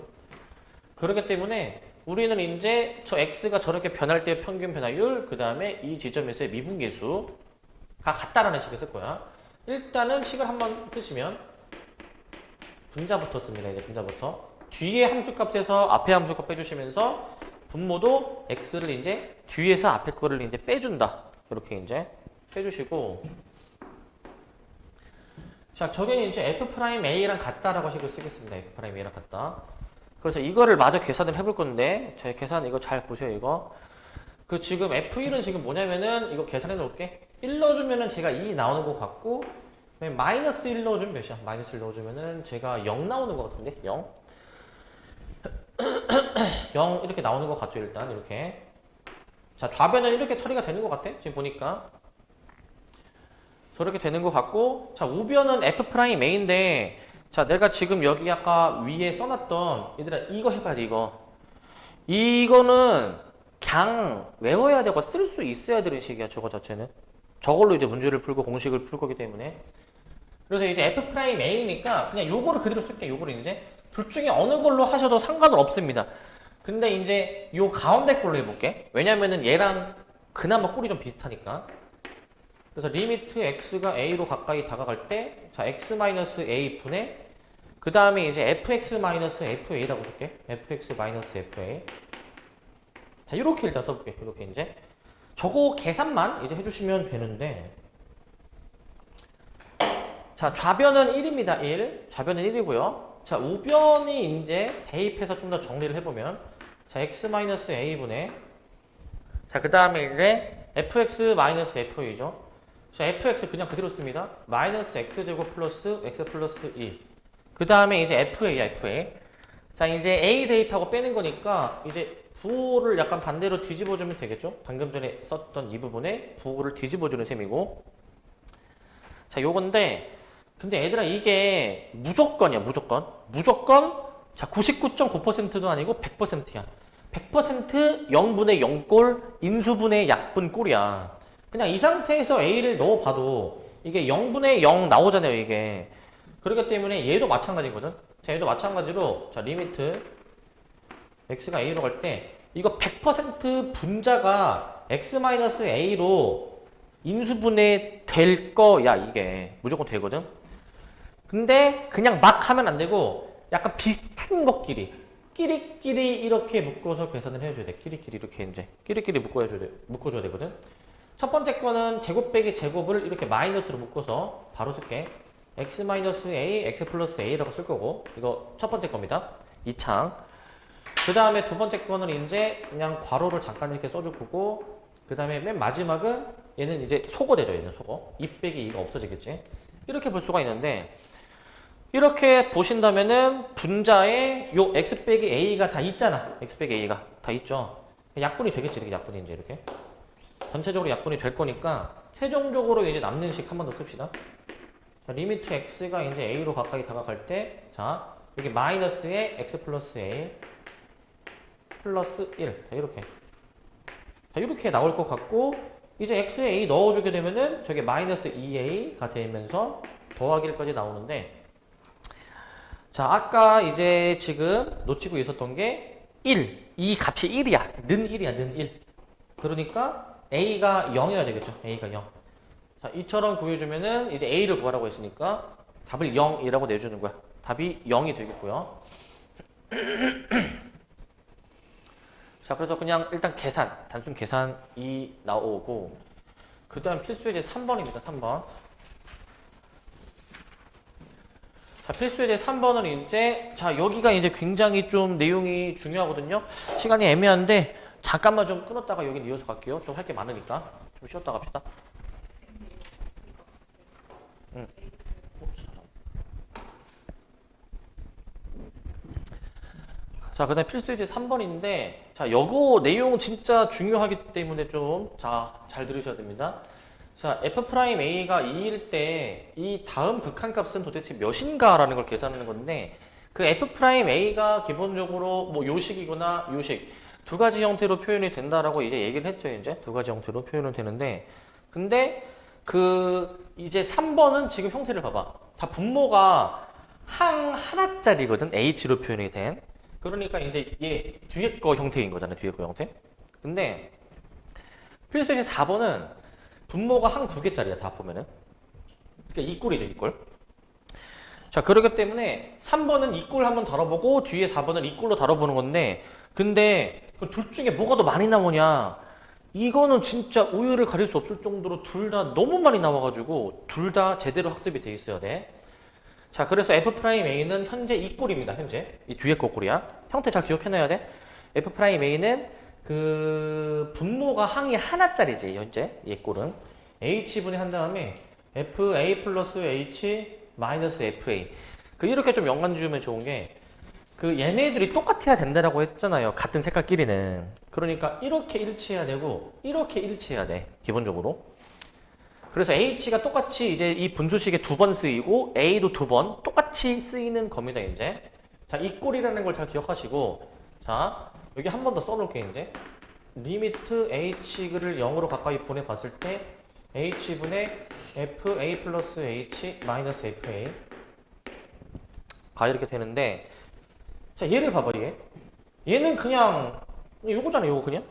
그렇기 때문에 우리는 이제 저 x가 저렇게 변할 때의 평균 변화율, 그 다음에 이 지점에서의 미분계수가 같다라는 식을 쓸 거야. 일단은 식을 한번 쓰시면 분자부터 씁니다. 이제 분자부터. 뒤에 함수값에서 앞에 함수값 빼주시면서 분모도 x를 이제 뒤에서 앞에 거를 이제 빼준다. 이렇게 이제 빼주시고. 자, 저게 이제 f'a랑 같다라고 식을 쓰겠습니다. f'a랑 같다. 그래서 이거를 마저 계산을 해볼 건데, 저희 계산 이거 잘 보세요, 이거. 지금 F1은 지금 뭐냐면은, 이거 계산해 놓을게. 1 넣어주면은 제가 2 나오는 것 같고, 마이너스 1 넣어주면 몇이야? 마이너스 1 넣어주면은 제가 0 나오는 것 같은데? 0? 0 이렇게 나오는 것 같죠, 일단. 이렇게. 자, 좌변은 이렇게 처리가 되는 것 같아. 지금 보니까. 저렇게 되는 것 같고, 자, 우변은 F'A인데, 자, 내가 지금 여기 아까 위에 써놨던, 얘들아, 이거 해봐야 돼, 이거. 이거는 그냥 외워야 되고 쓸 수 있어야 되는 식이야, 저거 자체는. 저걸로 이제 문제를 풀고 공식을 풀 거기 때문에. 그래서 이제 F'A니까 그냥 요거를 그대로 쓸게, 요거를 이제. 둘 중에 어느 걸로 하셔도 상관은 없습니다. 근데 이제 요 가운데 걸로 해볼게. 왜냐면은 얘랑 그나마 꼴이 좀 비슷하니까. 그래서 리미트 x가 a로 가까이 다가갈 때, 자, x-a 분의, 그 다음에 이제 fx-fa라고 볼게. fx-fa. 자, 이렇게 일단 써볼게. 이렇게 이제. 저거 계산만 이제 해주시면 되는데. 자, 좌변은 1입니다. 1. 좌변은 1이고요. 자, 우변이 이제 대입해서 좀 더 정리를 해보면. 자, x-a분의. 자, 그 다음에 이제 fx-fo이죠. 자, fx 그냥 그대로 씁니다. 마이너스 x제곱 플러스 x 플러스 2. 그 다음에 이제 fa. 자, 이제 a 대입하고 빼는 거니까 이제 부호를 약간 반대로 뒤집어주면 되겠죠? 방금 전에 썼던 이 부분에 부호를 뒤집어주는 셈이고. 자, 요건데, 근데 얘들아 이게 무조건이야, 무조건. 자, 99.9%도 아니고 100%야. 100% 0분의 0꼴, 인수분의 약분 꼴이야. 그냥 이 상태에서 A를 넣어봐도 이게 0분의 0 나오잖아요, 이게. 그렇기 때문에 얘도 마찬가지거든. 자, 얘도 마찬가지로, 자, 리미트 x가 a로 갈 때 이거 100% 분자가 x-a로 인수분해 될 거야, 이게. 무조건 되거든. 근데 그냥 막 하면 안 되고 약간 비슷한 것끼리 끼리끼리 이렇게 묶어서 계산을 해줘야 돼. 끼리끼리 이렇게 이제 끼리끼리 묶어줘야 되거든. 첫 번째 거는 제곱 빼기 제곱을 이렇게 마이너스로 묶어서 바로 쓸게. x-a, x 플러스 a라고 쓸 거고, 이거 첫 번째 겁니다. 2창. 그 다음에 두 번째 거는 이제 그냥 괄호를 잠깐 이렇게 써줄 거고, 그 다음에 맨 마지막은 얘는 이제 속어 되죠. 얘는 속어. 2 빼기 2가 없어지겠지. 이렇게 볼 수가 있는데, 이렇게 보신다면은 분자에 요 x 빼기 a가 다 있잖아. x 빼기 a가 다 있죠. 약분이 되겠지. 이렇게 약분이 이제 이렇게. 전체적으로 약분이 될 거니까 최종적으로 이제 남는 식 한 번 더 씁시다. 자, 리미트 x가 이제 a로 가까이 다가갈 때, 자, 여기 마이너스에 x 플러스 a 플러스 1. 자, 이렇게. 자, 이렇게 나올 것 같고, 이제 x에 a 넣어주게 되면은 저게 마이너스 2a가 되면서 더하기 1까지 나오는데, 자, 아까 이제 지금 놓치고 있었던 게 1. 이 값이 1이야. 는 1이야, 는 1. 그러니까 a가 0이어야 되겠죠. a가 0. 자, 이처럼 구해주면은 이제 a를 구하라고 했으니까 답을 0이라고 내주는 거야. 답이 0이 되겠고요. 자, 그래서 그냥 일단 계산, 단순 계산이 나오고, 그 다음 필수예제 3번입니다. 3번. 자, 필수예제 3번은 이제, 자, 여기가 이제 굉장히 좀 내용이 중요하거든요. 시간이 애매한데, 잠깐만 좀 끊었다가 여기 이어서 갈게요. 좀 할 게 많으니까. 좀 쉬었다 갑시다. 응. 자, 그 다음에 필수예제 3번인데, 자, 요거 내용 진짜 중요하기 때문에 좀, 자, 잘 들으셔야 됩니다. 자, f'a가 2일 때, 이 다음 극한값은 도대체 몇인가라는 걸 계산하는 건데, 그 f'a가 기본적으로 뭐 요식이거나 요식, 두 가지 형태로 표현이 된다라고 이제 얘기를 했죠, 이제. 두 가지 형태로 표현은 되는데, 근데, 이제 3번은 지금 형태를 봐봐. 다 분모가 하나짜리거든, h로 표현이 된. 그러니까 이제 얘 뒤에 거 형태인 거잖아요. 뒤에 거 형태. 근데 필수예제 4번은 분모가 한 두 개짜리야. 다 보면은. 그러니까 이꼴이죠. 이꼴. 자, 그렇기 때문에 3번은 이꼴 한번 다뤄보고 뒤에 4번은 이꼴로 다뤄보는 건데, 근데 그 둘 중에 뭐가 더 많이 나오냐, 이거는 진짜 우열을 가릴 수 없을 정도로 둘 다 너무 많이 나와가지고 둘 다 제대로 학습이 돼 있어야 돼. 자, 그래서 f'a는 현재 이 꼴입니다. 현재 이 뒤에 거 꼴이야. 형태 잘 기억해놔야 돼. f'a는 그 분모가 항이 하나짜리지. 현재 얘 꼴은 h분의 한 다음에 fa 플러스 h 마이너스 fa. 그 이렇게 좀 연관 지으면 좋은 게, 그 얘네들이 똑같아야 된다라고 했잖아요. 같은 색깔끼리는. 그러니까 이렇게 일치해야 되고 이렇게 일치해야 돼. 기본적으로. 그래서 h가 똑같이 이제 이 분수식에 두 번 쓰이고 a도 두 번 똑같이 쓰이는 겁니다, 이제. 자, 이 꼴이라는 걸 잘 기억하시고, 자, 여기 한 번 더 써놓을게, 이제. 리미트 h를 0으로 가까이 보내봤을 때 h분의 fa 플러스 h 마이너스 fa 가 이렇게 되는데, 자, 얘를 봐봐, 얘. 얘는 그냥 요거잖아, 요거 그냥.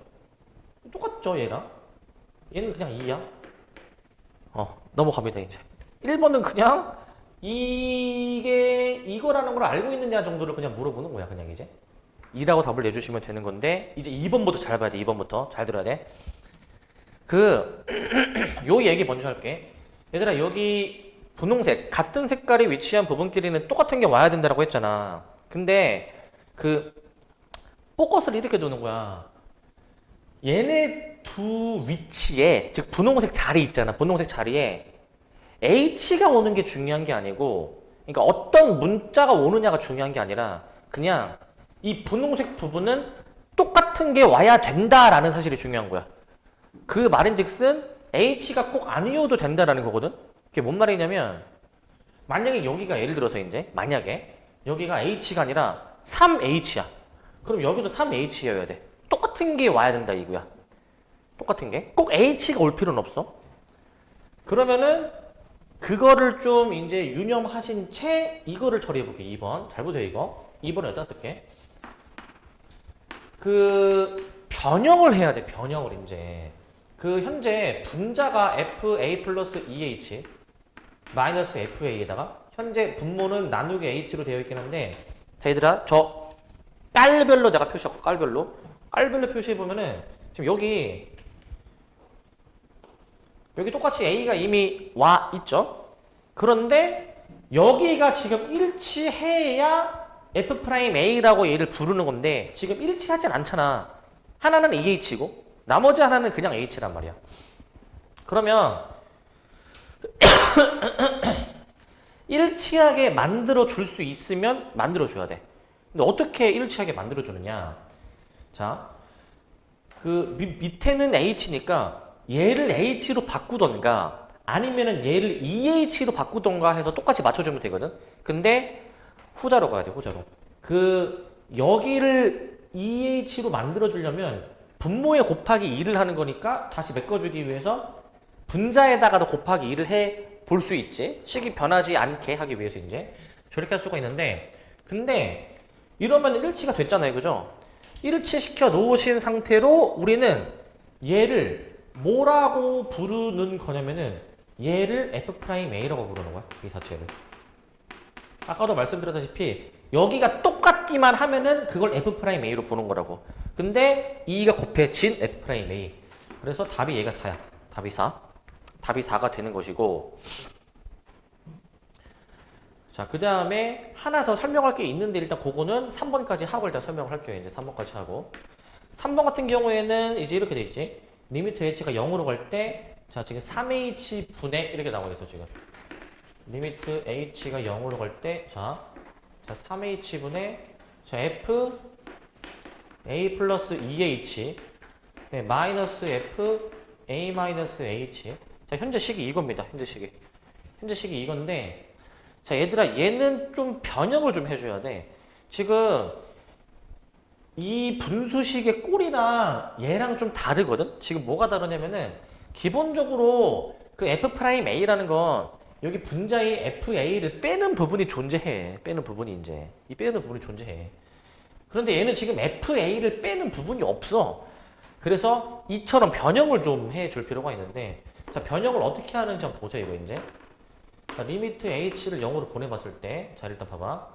똑같죠, 얘랑. 얘는 그냥 2야. 넘어갑니다, 이제. 1번은 그냥 이게 이거라는 걸 알고 있느냐 정도를 그냥 물어보는 거야, 그냥 이제. 2라고 답을 내주시면 되는 건데 이제 2번부터 잘 봐야 돼. 2번부터 잘 들어야 돼. 요 얘기 먼저 할게. 얘들아 여기 분홍색 같은 색깔이 위치한 부분끼리는 똑같은 게 와야 된다고 했잖아. 근데 그 포커스를 이렇게 두는 거야. 얘네 두 위치에 즉 분홍색 자리 있잖아. 분홍색 자리에 H가 오는 게 중요한 게 아니고 그러니까 어떤 문자가 오느냐가 중요한 게 아니라 그냥 이 분홍색 부분은 똑같은 게 와야 된다라는 사실이 중요한 거야. 그 말인즉슨 H가 꼭 아니어도 된다라는 거거든. 그게 뭔 말이냐면 만약에 여기가 예를 들어서 이제 만약에 여기가 H가 아니라 3H야. 그럼 여기도 3H여야 돼. 똑같은 게 와야 된다 이거야. 똑같은 게. 꼭 H가 올 필요는 없어. 그러면은 그거를 좀 이제 유념하신 채 이거를 처리해 볼게. 2번. 잘 보세요 이거. 2번을 여기다 쓸게. 그 변형을 해야 돼. 변형을 이제. 그 현재 분자가 FA 플러스 EH 마이너스 FA에다가 현재 분모는 나누기 H로 되어 있긴 한데 자 얘들아 저 깔별로 내가 표시하고 깔별로 표시해 보면은 지금 여기 똑같이 A가 이미 와 있죠. 그런데 여기가 지금 일치해야 F'A라고 얘를 부르는 건데 지금 일치하진 않잖아. 하나는 EH고 나머지 하나는 그냥 H란 말이야. 그러면 일치하게 만들어 줄 수 있으면 만들어 줘야 돼. 근데 어떻게 일치하게 만들어 주느냐? 자, 그 밑에는 H니까 얘를 H로 바꾸던가 아니면은 얘를 EH로 바꾸던가 해서 똑같이 맞춰주면 되거든. 근데 후자로 가야 돼. 후자로. 그 여기를 EH로 만들어 주려면 분모에 곱하기 2를 하는 거니까 다시 메꿔주기 위해서 분자에다가도 곱하기 2를 해 볼 수 있지. 식이 변하지 않게 하기 위해서 이제 저렇게 할 수가 있는데 근데 이러면 일치가 됐잖아요. 그죠? 일치시켜 놓으신 상태로 우리는 얘를 뭐라고 부르는 거냐면은 얘를 F'A라고 부르는 거야. 이 자체를. 아까도 말씀드렸다시피 여기가 똑같기만 하면은 그걸 F'A로 보는 거라고. 근데 2가 곱해진 F'A. 그래서 답이 얘가 4야. 답이 4. 답이 4가 되는 것이고 자, 그 다음에 하나 더 설명할 게 있는데 일단 그거는 3번까지 하고 일단 설명을 할게요. 이제 3번까지 하고 3번 같은 경우에는 이제 이렇게 돼 있지. 리미트 h가 0으로 갈 때 자, 지금 3h 분의 이렇게 나와 있어 지금. 리미트 h가 0으로 갈 때 자 3h 분의 자 f a 플러스 2h 네, 마이너스 f a 마이너스 h 자, 현재 식이 이겁니다. 현재 식이 이건데 자, 얘들아 얘는 좀 변형을 좀 해줘야 돼. 지금 이 분수식의 꼴이랑 얘랑 좀 다르거든? 지금 뭐가 다르냐면은 기본적으로 그 F'A라는 건 여기 분자의 FA를 빼는 부분이 존재해. 빼는 부분이 이제 이 빼는 부분이 존재해. 그런데 얘는 지금 FA를 빼는 부분이 없어. 그래서 이처럼 변형을 좀 해줄 필요가 있는데 자, 변형을 어떻게 하는지 한번 보세요. 이거 이제 자, 리미트 h를 0으로 보내봤을 때 자, 일단 봐봐.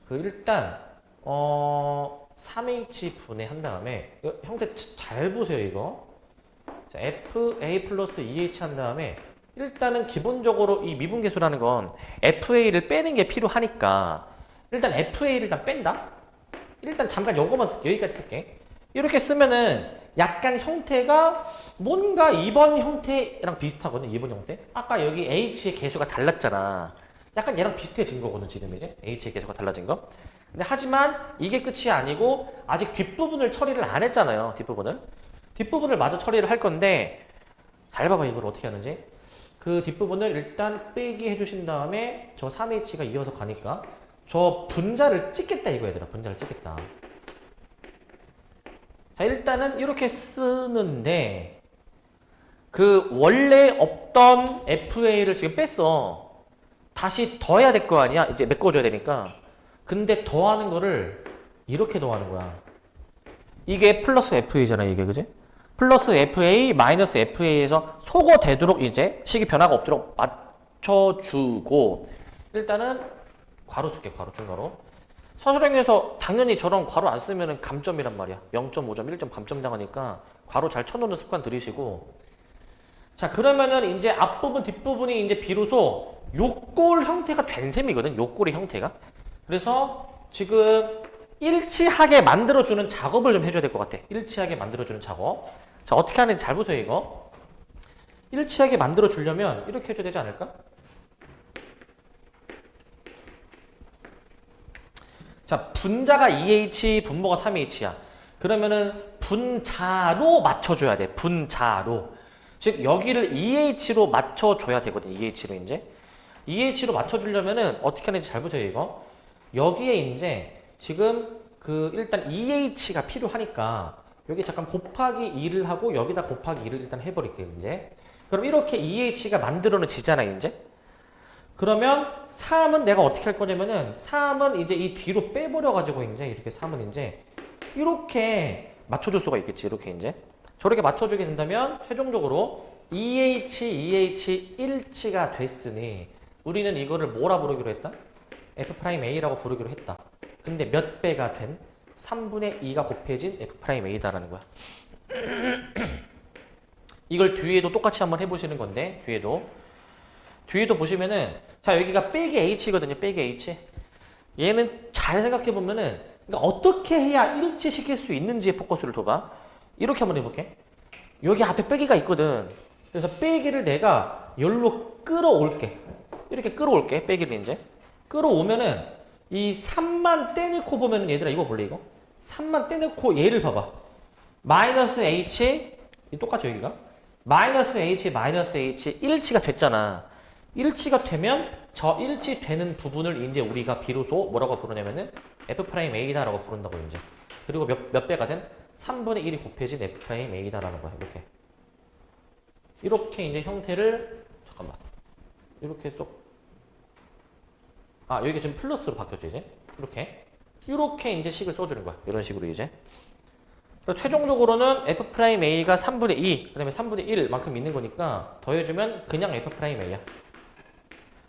그 일단 3h 분해한 다음에 형태 잘 보세요. 이거 자, fa 플러스 2h 한 다음에 일단은 기본적으로 이 미분계수라는 건 fa를 빼는 게 필요하니까 일단 fa를 일단 뺀다. 일단 잠깐 요거만 여기까지 쓸게. 이렇게 쓰면은 약간 형태가 뭔가 2번 형태랑 비슷하거든. 2번 형태. 아까 여기 h의 개수가 달랐잖아. 약간 얘랑 비슷해진 거거든 지금 이제 h의 개수가 달라진 거. 근데 하지만 이게 끝이 아니고 아직 뒷부분을 처리를 안 했잖아요. 뒷부분을 마저 처리를 할 건데 잘 봐봐 이걸 어떻게 하는지. 그 뒷부분을 일단 빼기 해주신 다음에 저 3h가 이어서 가니까 저 분자를 찍겠다 이거 얘들아. 분자를 찍겠다. 자, 일단은 이렇게 쓰는데 그 원래 없던 FA를 지금 뺐어. 다시 더해야 될 거 아니야? 이제 메꿔줘야 되니까. 근데 더하는 거를 이렇게 더하는 거야. 이게 플러스 FA잖아, 이게, 그지? 플러스 FA, 마이너스 FA에서 소거되도록 이제 식이 변화가 없도록 맞춰주고 일단은 괄호 쓸게, 괄호, 중괄호. 서술형에서 당연히 저런 괄호 안 쓰면은 감점이란 말이야. 0.5점, 1점 감점 당하니까 괄호 잘 쳐놓는 습관 들이시고. 자, 그러면은 이제 앞부분, 뒷부분이 이제 비로소 요꼴 형태가 된 셈이거든. 요꼴의 형태가. 그래서 지금 일치하게 만들어주는 작업을 좀 해줘야 될 것 같아. 일치하게 만들어주는 작업. 자, 어떻게 하는지 잘 보세요, 이거. 일치하게 만들어주려면 이렇게 해줘야 되지 않을까? 자, 분자가 2H, 분모가 3H야. 그러면은 분자로 맞춰줘야 돼. 분자로. 즉, 여기를 2H로 맞춰줘야 되거든. 2H로 이제. 2H로 맞춰주려면은 어떻게 하는지 잘 보세요, 이거. 여기에 이제 지금 일단 2H가 필요하니까 여기 잠깐 곱하기 2를 하고 여기다 곱하기 2를 일단 해버릴게요, 이제. 그럼 이렇게 2H가 만들어지잖아, 이제. 그러면 3은 내가 어떻게 할 거냐면은 3은 이제 이 뒤로 빼버려가지고 이제 이렇게 3은 이제 이렇게 맞춰줄 수가 있겠지. 이렇게 이제. 저렇게 맞춰주게 된다면 최종적으로 2H 일치가 됐으니 우리는 이거를 뭐라 부르기로 했다? F'A라고 부르기로 했다. 근데 몇 배가 된 3분의 2가 곱해진 F'A다라는 거야. 이걸 뒤에도 똑같이 한번 해보시는 건데 뒤에도 보시면은 자 여기가 빼기 h거든요. 빼기 h. 얘는 잘 생각해 보면은 그러니까 어떻게 해야 일치시킬 수 있는지에 포커스를 둬봐. 이렇게 한번 해볼게. 여기 앞에 빼기가 있거든. 그래서 빼기를 내가 여기로 끌어올게. 이렇게 끌어올게. 빼기를 이제 끌어오면은 이 3만 떼놓고 보면은 얘들아 이거 볼래 이거? 3만 떼놓고 얘를 봐봐. 마이너스 h 똑같죠 여기가? 마이너스 h 일치가 됐잖아. 일치가 되면 저 일치되는 부분을 이제 우리가 비로소 뭐라고 부르냐면은 F'A다라고 부른다고 이제. 그리고 몇 배가 된 3분의 1이 곱해진 F'A다라는 거야. 이렇게 이제 형태를 잠깐만. 이렇게 쏙. 아, 여기 지금 플러스로 바뀌었죠, 이제. 이렇게 이제 식을 써주는 거야. 이런 식으로 이제. 그래서 최종적으로는 F'A가 3분의 2, 그 다음에 3분의 1만큼 있는 거니까 더해주면 그냥 F'A야.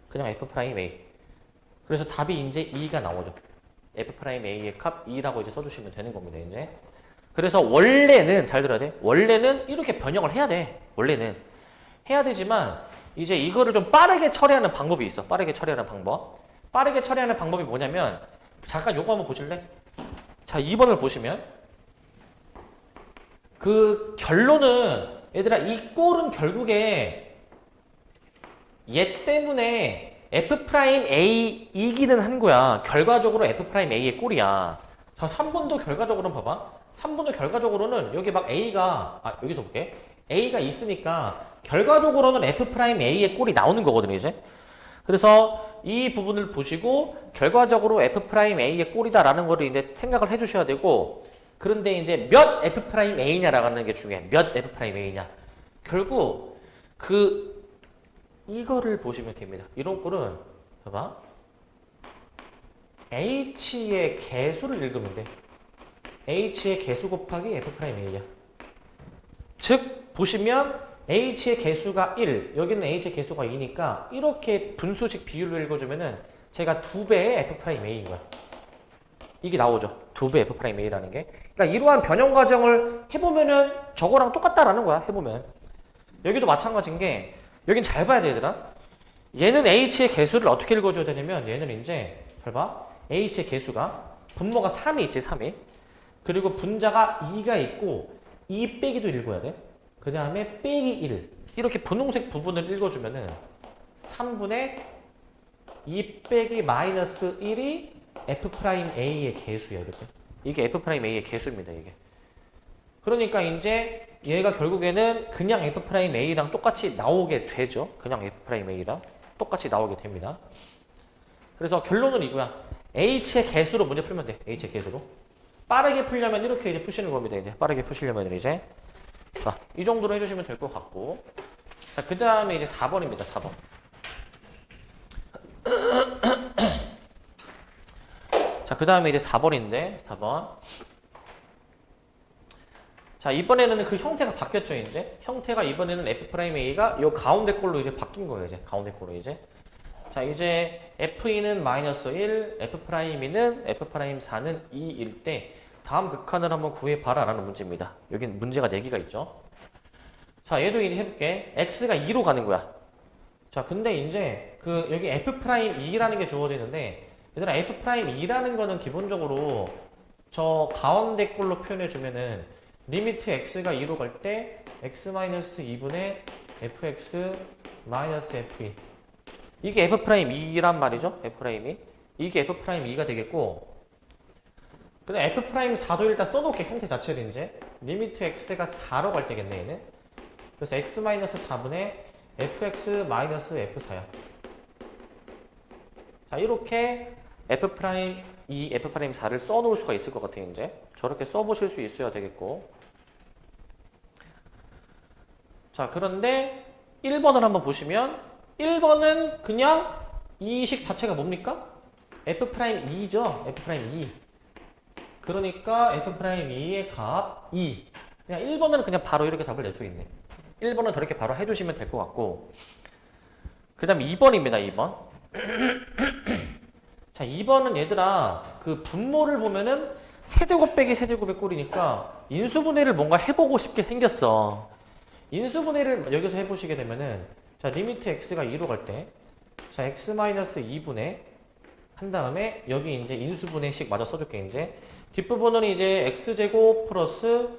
그냥 F'A. 그래서 답이 이제 2가 나오죠. F'A의 값 2라고 이제 써주시면 되는 겁니다, 이제. 그래서 원래는, 잘 들어야 돼. 원래는 이렇게 변형을 해야 돼. 원래는. 해야 되지만, 이제 이거를 좀 빠르게 처리하는 방법이 있어. 빠르게 처리하는 방법. 빠르게 처리하는 방법이 뭐냐면, 잠깐 요거 한번 보실래? 자, 2번을 보시면, 그 결론은, 얘들아, 이 꼴은 결국에 얘 때문에 F'A이기는 한 거야. 결과적으로 F'A의 꼴이야. 자, 3번도 결과적으로는 봐봐. 3번도 결과적으로는 여기 막 A가, 여기서 볼게. A가 있으니까 결과적으로는 F'A의 꼴이 나오는 거거든요, 이제. 그래서 이 부분을 보시고 결과적으로 F'A의 꼴이다라는 거를 이제 생각을 해주셔야 되고 그런데 이제 몇 F'A냐라고 하는 게 중요해. 몇 F'A냐. 결국 이거를 보시면 됩니다. 이런 꼴은 봐봐. H의 개수를 읽으면 돼. H의 개수 곱하기 F'A야. 즉 보시면 H의 개수가 1, 여기는 H의 개수가 2니까 이렇게 분수식 비율로 읽어주면은 제가 2배의 F'A인 거야. 이게 나오죠. 2배 F'A라는 게. 그러니까 이러한 변형 과정을 해보면은 저거랑 똑같다라는 거야. 해보면. 여기도 마찬가지인 게 여긴 잘 봐야 돼, 얘들아. 얘는 H의 개수를 어떻게 읽어줘야 되냐면 얘는 이제 잘 봐. H의 개수가 분모가 3이 있지, 3이. 그리고 분자가 2가 있고 2 빼기도 읽어야 돼. 그 다음에 빼기 1. 이렇게 분홍색 부분을 읽어주면은 3분의 2 빼기 마이너스 1이 F'A의 개수야, 이렇게. 이게 F'A의 개수입니다, 이게. 그러니까 이제 얘가 결국에는 그냥 F'A랑 똑같이 나오게 되죠. 그냥 F'A랑 똑같이 나오게 됩니다. 그래서 결론은 이거야. H의 개수로 문제 풀면 돼. H의 개수로. 빠르게 풀려면 이렇게 이제 푸시는 겁니다. 이제 빠르게 푸시려면 이제. 자, 이 정도로 해주시면 될 것 같고. 자, 그 다음에 이제 4번입니다. 4번. 자, 그 다음에 이제 4번인데, 4번. 자, 이번에는 그 형태가 바뀌었죠, 이제. 형태가 이번에는 F'A가 요 가운데 꼴로 이제 바뀐 거예요, 이제. 가운데 꼴로 이제. 자, 이제 F2는 마이너스 1, F'E는 F'4는 2일 때 다음 극한을 한번 구해봐라 라는 문제입니다. 여긴 문제가 4개가 있죠. 자, 얘도 이제 해볼게. X가 2로 가는 거야. 자, 근데 이제 여기 F'E라는 게 주어지는데 얘들아 F'E라는 거는 기본적으로 저 가운데 꼴로 표현해주면은 리미트 X가 2로 갈 때 X-2분의 Fx-Fe 이게 F'E란 말이죠. F'E 이게 F'E가 되겠고 근데 F'4도 일단 써놓을게 형태 자체를 이제 리미트 X가 4로 갈 때겠네 얘는 그래서 X-4분의 Fx-F4야 자 이렇게 F'E, F'4를 써놓을 수가 있을 것 같아요 이제 저렇게 써보실 수 있어야 되겠고 자 그런데 1번을 한번 보시면 1번은 그냥 이 식 자체가 뭡니까? F'E죠. F'E. 그러니까 F'E의 값 2. 그냥 1번은 그냥 바로 이렇게 답을 낼 수 있네. 1번은 저렇게 바로 해주시면 될 것 같고 그 다음에 2번입니다. 2번. 자 2번은 얘들아 그 분모를 보면은 세제곱 빼기 세제곱의 꼴이니까 인수분해를 뭔가 해보고 싶게 생겼어. 인수분해를 여기서 해보시게 되면은 자 리미트 x가 2로 갈 때 자 x-2분의 한 다음에 여기 이제 인수분해식 마저 써줄게 이제 뒷부분은 이제 x제곱 플러스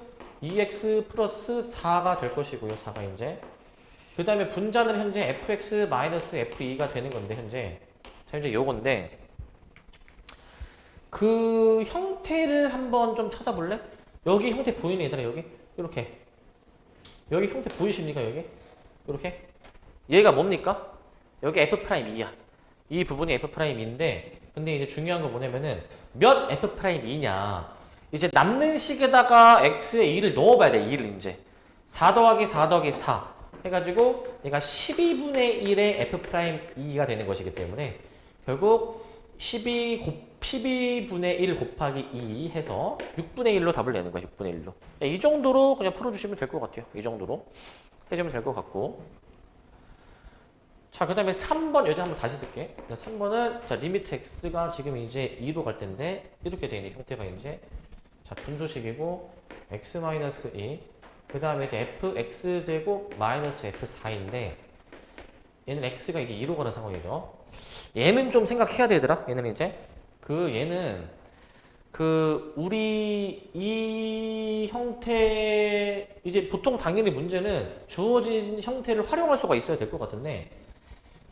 2x 플러스 4가 될 것이고요 4가 이제 그 다음에 분자는 현재 fx-fe가 되는 건데 현재 자 이제 요건데 그 형태를 한번 좀 찾아볼래? 여기 형태 보이네 얘들아 여기 이렇게 여기 형태 보이십니까 여기 이렇게 얘가 뭡니까? 여기 F'E야. 이 부분이 F'E인데 근데 이제 중요한 건 뭐냐면은 몇 F'E냐 이제 남는 식에다가 X에 2를 넣어봐야 돼 2를 이제 4 더하기 4 더하기 4 해가지고 얘가 12분의 1의 F'E가 되는 것이기 때문에 결국 12분의 1 곱하기 2 해서 6분의 1로 답을 내는 거야 6분의 1로 이 정도로 그냥 풀어주시면 될 것 같아요 이 정도로 해주면 될 것 같고 자, 그 다음에 3번, 여기 한번 다시 쓸게. 3번은, 자, 리미트 x가 지금 이제 2로 갈 텐데, 이렇게 되어 있는 형태가 이제, 자, 분수식이고, x-2, 그 다음에 이제 fx제곱 마이너스 f4인데, 얘는 x가 이제 2로 가는 상황이죠. 얘는 좀 생각해야 되더라, 얘는 이제. 우리 이 형태, 이제 보통 당연히 문제는 주어진 형태를 활용할 수가 있어야 될 것 같은데,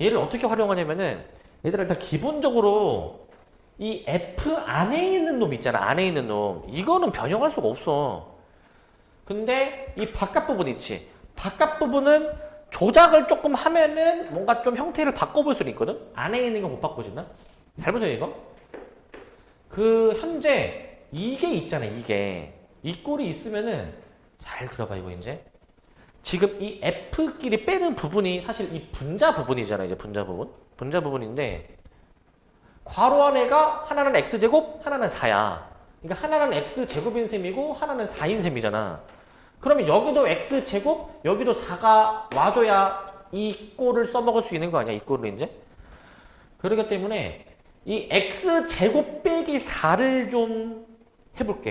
얘를 어떻게 활용하냐면은 얘들아 일단 기본적으로 이 F 안에 있는 놈 있잖아 안에 있는 놈 이거는 변형할 수가 없어 근데 이 바깥 부분 있지 바깥 부분은 조작을 조금 하면은 뭔가 좀 형태를 바꿔볼 수는 있거든 안에 있는 거 못 바꾸지만 잘 보세요 이거 현재 이게 있잖아 이게 이 꼴이 있으면은 잘 들어봐 이거 이제 지금 이 F끼리 빼는 부분이 사실 이 분자 부분이잖아요. 이제 분자 부분. 분자 부분인데 괄호 안에가 하나는 X제곱, 하나는 4야. 그러니까 하나는 X제곱인 셈이고 하나는 4인 셈이잖아. 그러면 여기도 X제곱, 여기도 4가 와줘야 이 꼴을 써먹을 수 있는 거 아니야? 이 꼴을 이제. 그렇기 때문에 이 X제곱 빼기 4를 좀 해볼게.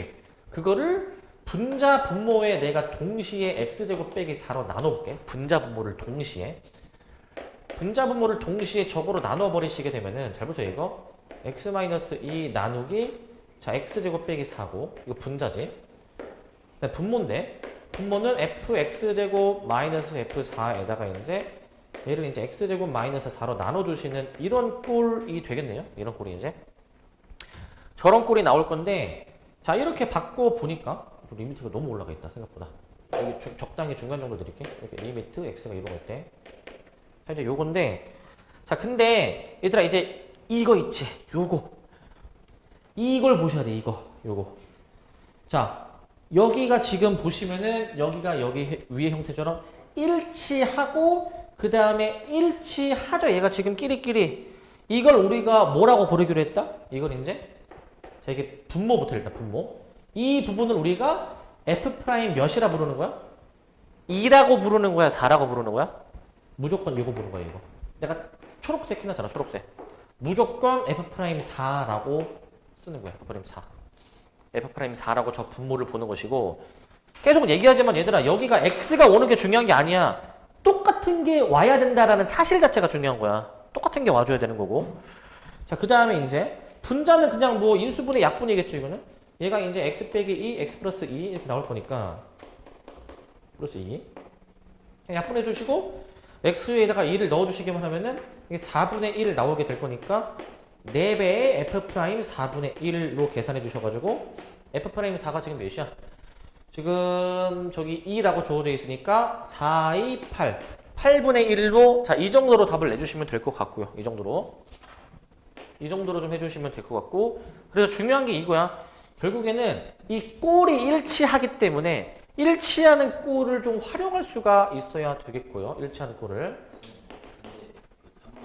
그거를 분자 분모에 내가 동시에 x제곱 빼기 4로 나눠볼게. 분자 분모를 동시에. 분자 분모를 동시에 저거로 나눠버리시게 되면은 잘 보세요 이거. x-2 나누기 자 x제곱 빼기 4고 이거 분자지. 분모인데 분모는 fx제곱 마이너스 f4에다가 이제 얘를 이제 x제곱 마이너스 4로 나눠주시는 이런 꼴이 되겠네요. 이런 꼴이 이제. 저런 꼴이 나올 건데 자 이렇게 바꿔 보니까 리미트가 너무 올라가 있다 생각보다 여기 적당히 중간 정도 드릴게 이렇게 리미트 x가 2로 갈 때 자 이제 요건데 자 근데 얘들아 이제 이거 있지 요거 이걸 보셔야 돼 요거 자 여기가 지금 보시면은 여기가 여기 위의 형태처럼 일치하고 그 다음에 일치하죠 얘가 지금 끼리끼리 이걸 우리가 뭐라고 부르기로 했다 이걸 이제 자 이게 분모부터 일단 분모 이 부분을 우리가 F' 몇이라 부르는 거야? 2라고 부르는 거야? 4라고 부르는 거야? 무조건 이거 부르는 거야, 이거. 내가 초록색 해놨잖아, 초록색. 무조건 F'4라고 쓰는 거야, F'4. F'4라고 저 분모를 보는 것이고, 계속 얘기하지만 얘들아, 여기가 X가 오는 게 중요한 게 아니야. 똑같은 게 와야 된다라는 사실 자체가 중요한 거야. 똑같은 게 와줘야 되는 거고. 자, 그 다음에 이제 분자는 그냥 뭐 인수분해 약분이겠죠, 이거는. 얘가 이제 X 빼기 2, X 플러스 2 이렇게 나올 거니까 플러스 2 그냥 약분해 주시고 X에다가 2를 넣어 주시기만 하면은 이게 4분의 1 나오게 될 거니까 4배의 F'4분의 1로 계산해 주셔가지고 F'4가 지금 몇이야? 지금 저기 2라고 주어져 있으니까 4, 2, 8 8분의 1로 자, 이 정도로 답을 내주시면 될 것 같고요. 이 정도로 좀 해주시면 될 것 같고 그래서 중요한 게 이거야. 결국에는 이 꼴이 일치하기 때문에 일치하는 꼴을 좀 활용할 수가 있어야 되겠고요. 일치하는 꼴을. 근데 그 3번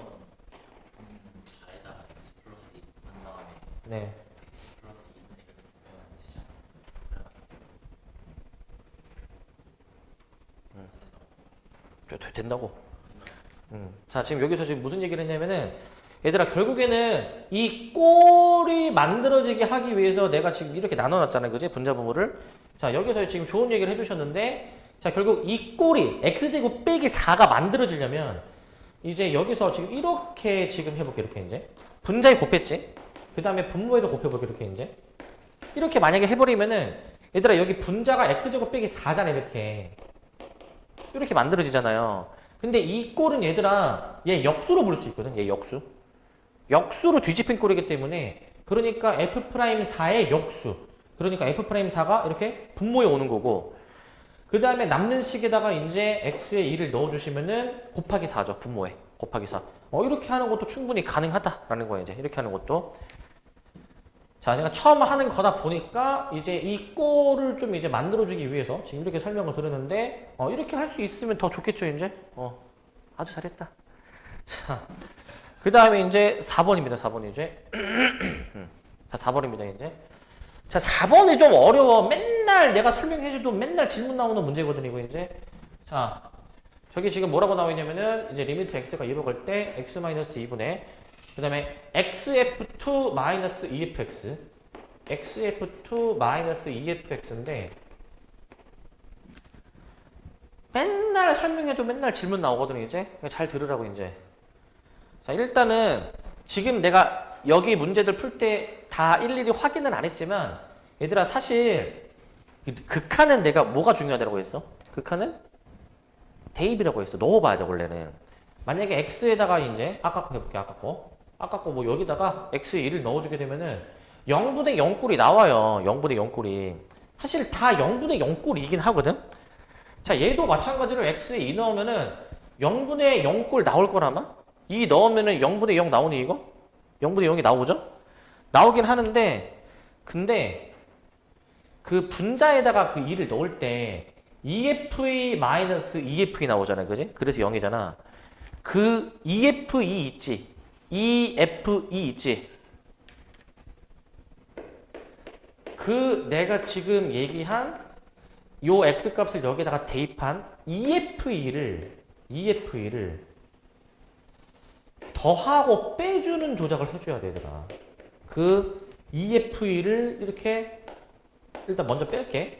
분자에다가 x 플러스 2한 다음에 네. x 플러스 2분의 1을 빼면 되지 않아? 된다고. 자, 지금 여기서 지금 무슨 얘기를 했냐면은 얘들아 결국에는 이 꼴이 만들어지게 하기 위해서 내가 지금 이렇게 나눠놨잖아요. 그지? 분자 분모를. 자, 여기서 지금 좋은 얘기를 해주셨는데 자, 결국 이 꼴이 x제곱 빼기 4가 만들어지려면 이제 여기서 지금 이렇게 지금 해볼게. 이렇게 이제 분자에 곱했지. 그 다음에 분모에도 곱해볼게. 이렇게 이제 이렇게 만약에 해버리면은 얘들아 여기 분자가 x제곱 빼기 4잖아. 이렇게 만들어지잖아요. 근데 이 꼴은 얘들아 얘 역수로 볼 수 있거든. 얘 역수로 뒤집힌 꼴이기 때문에 그러니까 F'4의 역수 그러니까 F'4가 이렇게 분모에 오는 거고 그 다음에 남는 식에다가 이제 X에 2를 넣어주시면은 곱하기 4죠. 분모에 곱하기 4 이렇게 하는 것도 충분히 가능하다라는 거예요. 이제 이렇게 하는 것도 자, 내가 처음 하는 거다 보니까 이제 이 꼴을 좀 이제 만들어주기 위해서 지금 이렇게 설명을 드렸는데 이렇게 할 수 있으면 더 좋겠죠, 이제? 아주 잘했다. 자, 그 다음에 이제 4번입니다, 4번 이제. 자, 4번입니다, 이제. 자, 4번이 좀 어려워. 맨날 내가 설명해줘도 맨날 질문 나오는 문제거든요, 이거 이제. 자, 저기 지금 뭐라고 나와 있냐면은 이제 리미트 x가 2로 갈 때 x-2분의 그 다음에 xf2-2fx xf2-2fx인데 맨날 설명해도 맨날 질문 나오거든요 이제 잘 들으라고 이제 자 일단은 지금 내가 여기 문제들 풀 때 다 일일이 확인은 안 했지만 얘들아 사실 극한은 내가 뭐가 중요하다고 했어? 극한은 대입이라고 했어. 넣어봐야 돼 원래는. 만약에 x에다가 이제 아까 거 해볼게 아까 거 뭐 여기다가 x에 1을 넣어주게 되면은 0분의 0꼴이 나와요. 0분의 0꼴이. 사실 다 0분의 0꼴이긴 하거든. 자, 얘도 마찬가지로 x에 2 넣으면은 0분의 0꼴 나올 거라마? 2 넣으면은 0분의 0 나오니 이거? 0분의 0이 나오죠? 나오긴 하는데 근데 그 분자에다가 그 2를 넣을 때 EFE-EFE 나오잖아요. 그지? 그래서 0이잖아. 그 EFE 있지? EFE 있지? 그 내가 지금 얘기한 요 x값을 여기다가 대입한 EFE를 더하고 빼주는 조작을 해줘야 되더라. 그 EFE를 이렇게 일단 먼저 뺄게.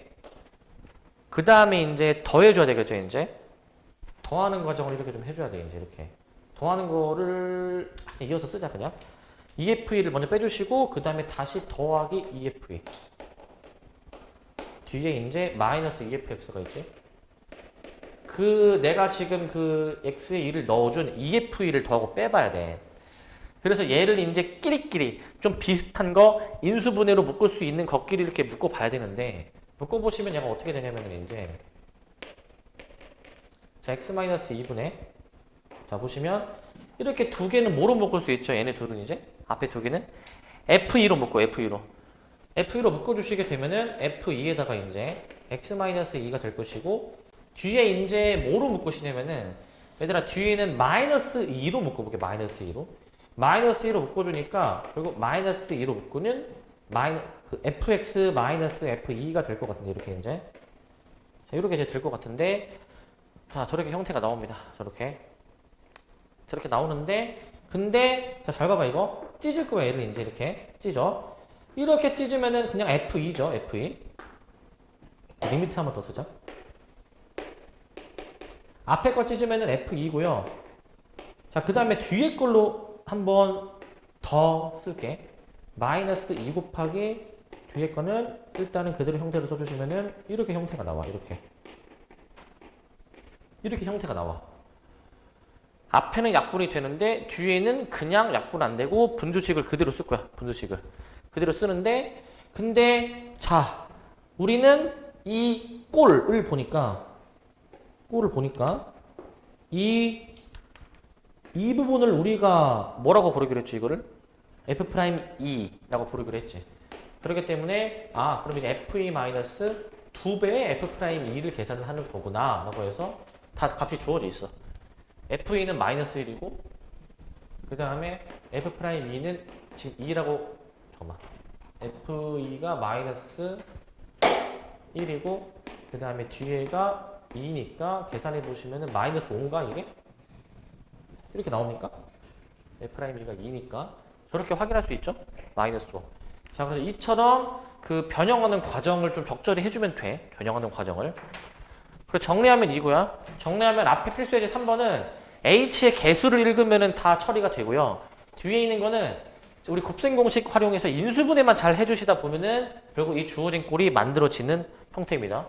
그 다음에 이제 더해줘야 되겠죠, 이제. 더하는 과정을 이렇게 좀 해줘야 돼, 이제 이렇게. 더하는 거를 이어서 쓰자, 그냥. EFE를 먼저 빼주시고, 그 다음에 다시 더하기 EFE. 뒤에 이제 마이너스 EFX가 있지. 그 내가 지금 그 X에 2를 넣어준 EFE를 더하고 빼봐야 돼. 그래서 얘를 이제 끼리끼리 좀 비슷한 거 인수분해로 묶을 수 있는 것끼리 이렇게 묶어봐야 되는데 묶어보시면 얘가 어떻게 되냐면 이제 자 x-2분의 자 보시면 이렇게 두 개는 뭐로 묶을 수 있죠? 얘네 둘은 이제 앞에 두 개는 F2로 묶고 F2로 묶어주시게 되면은 F2에다가 이제 x-2가 될 것이고 뒤에 이제 뭐로 묶으시냐면은 얘들아 뒤에는 마이너스 2로 묶어볼게 마이너스 2로 마이너스 2로 묶어주니까 결국 마이너스 2로 묶으면 fx 마이너스 f2가 될 것 같은데 이렇게 이제 자 이렇게 될 것 같은데 자 저렇게 형태가 나옵니다. 저렇게 나오는데 근데 자, 잘 봐봐 이거 찢을 거야. 얘를 이제 이렇게 찢어. 이렇게 찢으면은 그냥 F2죠. F2. 리미트 한번 더 쓰자. 앞에 거 찢으면은 F2고요. 자, 그 다음에 뒤에 걸로 한번 더 쓸게. 마이너스 2 곱하기 뒤에 거는 일단은 그대로 형태로 써주시면은 이렇게 형태가 나와. 이렇게 형태가 나와. 앞에는 약분이 되는데 뒤에는 그냥 약분 안 되고 분수식을 그대로 쓸 거야. 분수식을 그대로 쓰는데 근데 자 우리는 이 꼴을 보니까 이 부분을 우리가 뭐라고 부르기로 했죠? 이거를 F'2라고 부르기로 했지. 그렇기 때문에 그럼 이제 F2 마이너스 2배의 F'2를 계산을 하는 거구나 라고 해서 다 값이 주어져 있어. F2는 마이너스 1이고 그 다음에 F'2는 지금 2라고 잠깐만 F2가 마이너스 1이고 그 다음에 뒤에가 2니까 계산해 보시면은 마이너스 5인가 이게? 이렇게 나옵니까? F'E가 2니까 저렇게 확인할 수 있죠? 마이너스 5. 자, 그래서 이처럼 그 변형하는 과정을 좀 적절히 해주면 돼. 변형하는 과정을. 그리고 정리하면 이거야. 정리하면 앞에 필수 예제 3번은 H의 개수를 읽으면은 다 처리가 되고요. 뒤에 있는 거는 우리 곱셈 공식 활용해서 인수분해만 잘 해주시다 보면은 결국 이 주어진 꼴이 만들어지는 형태입니다.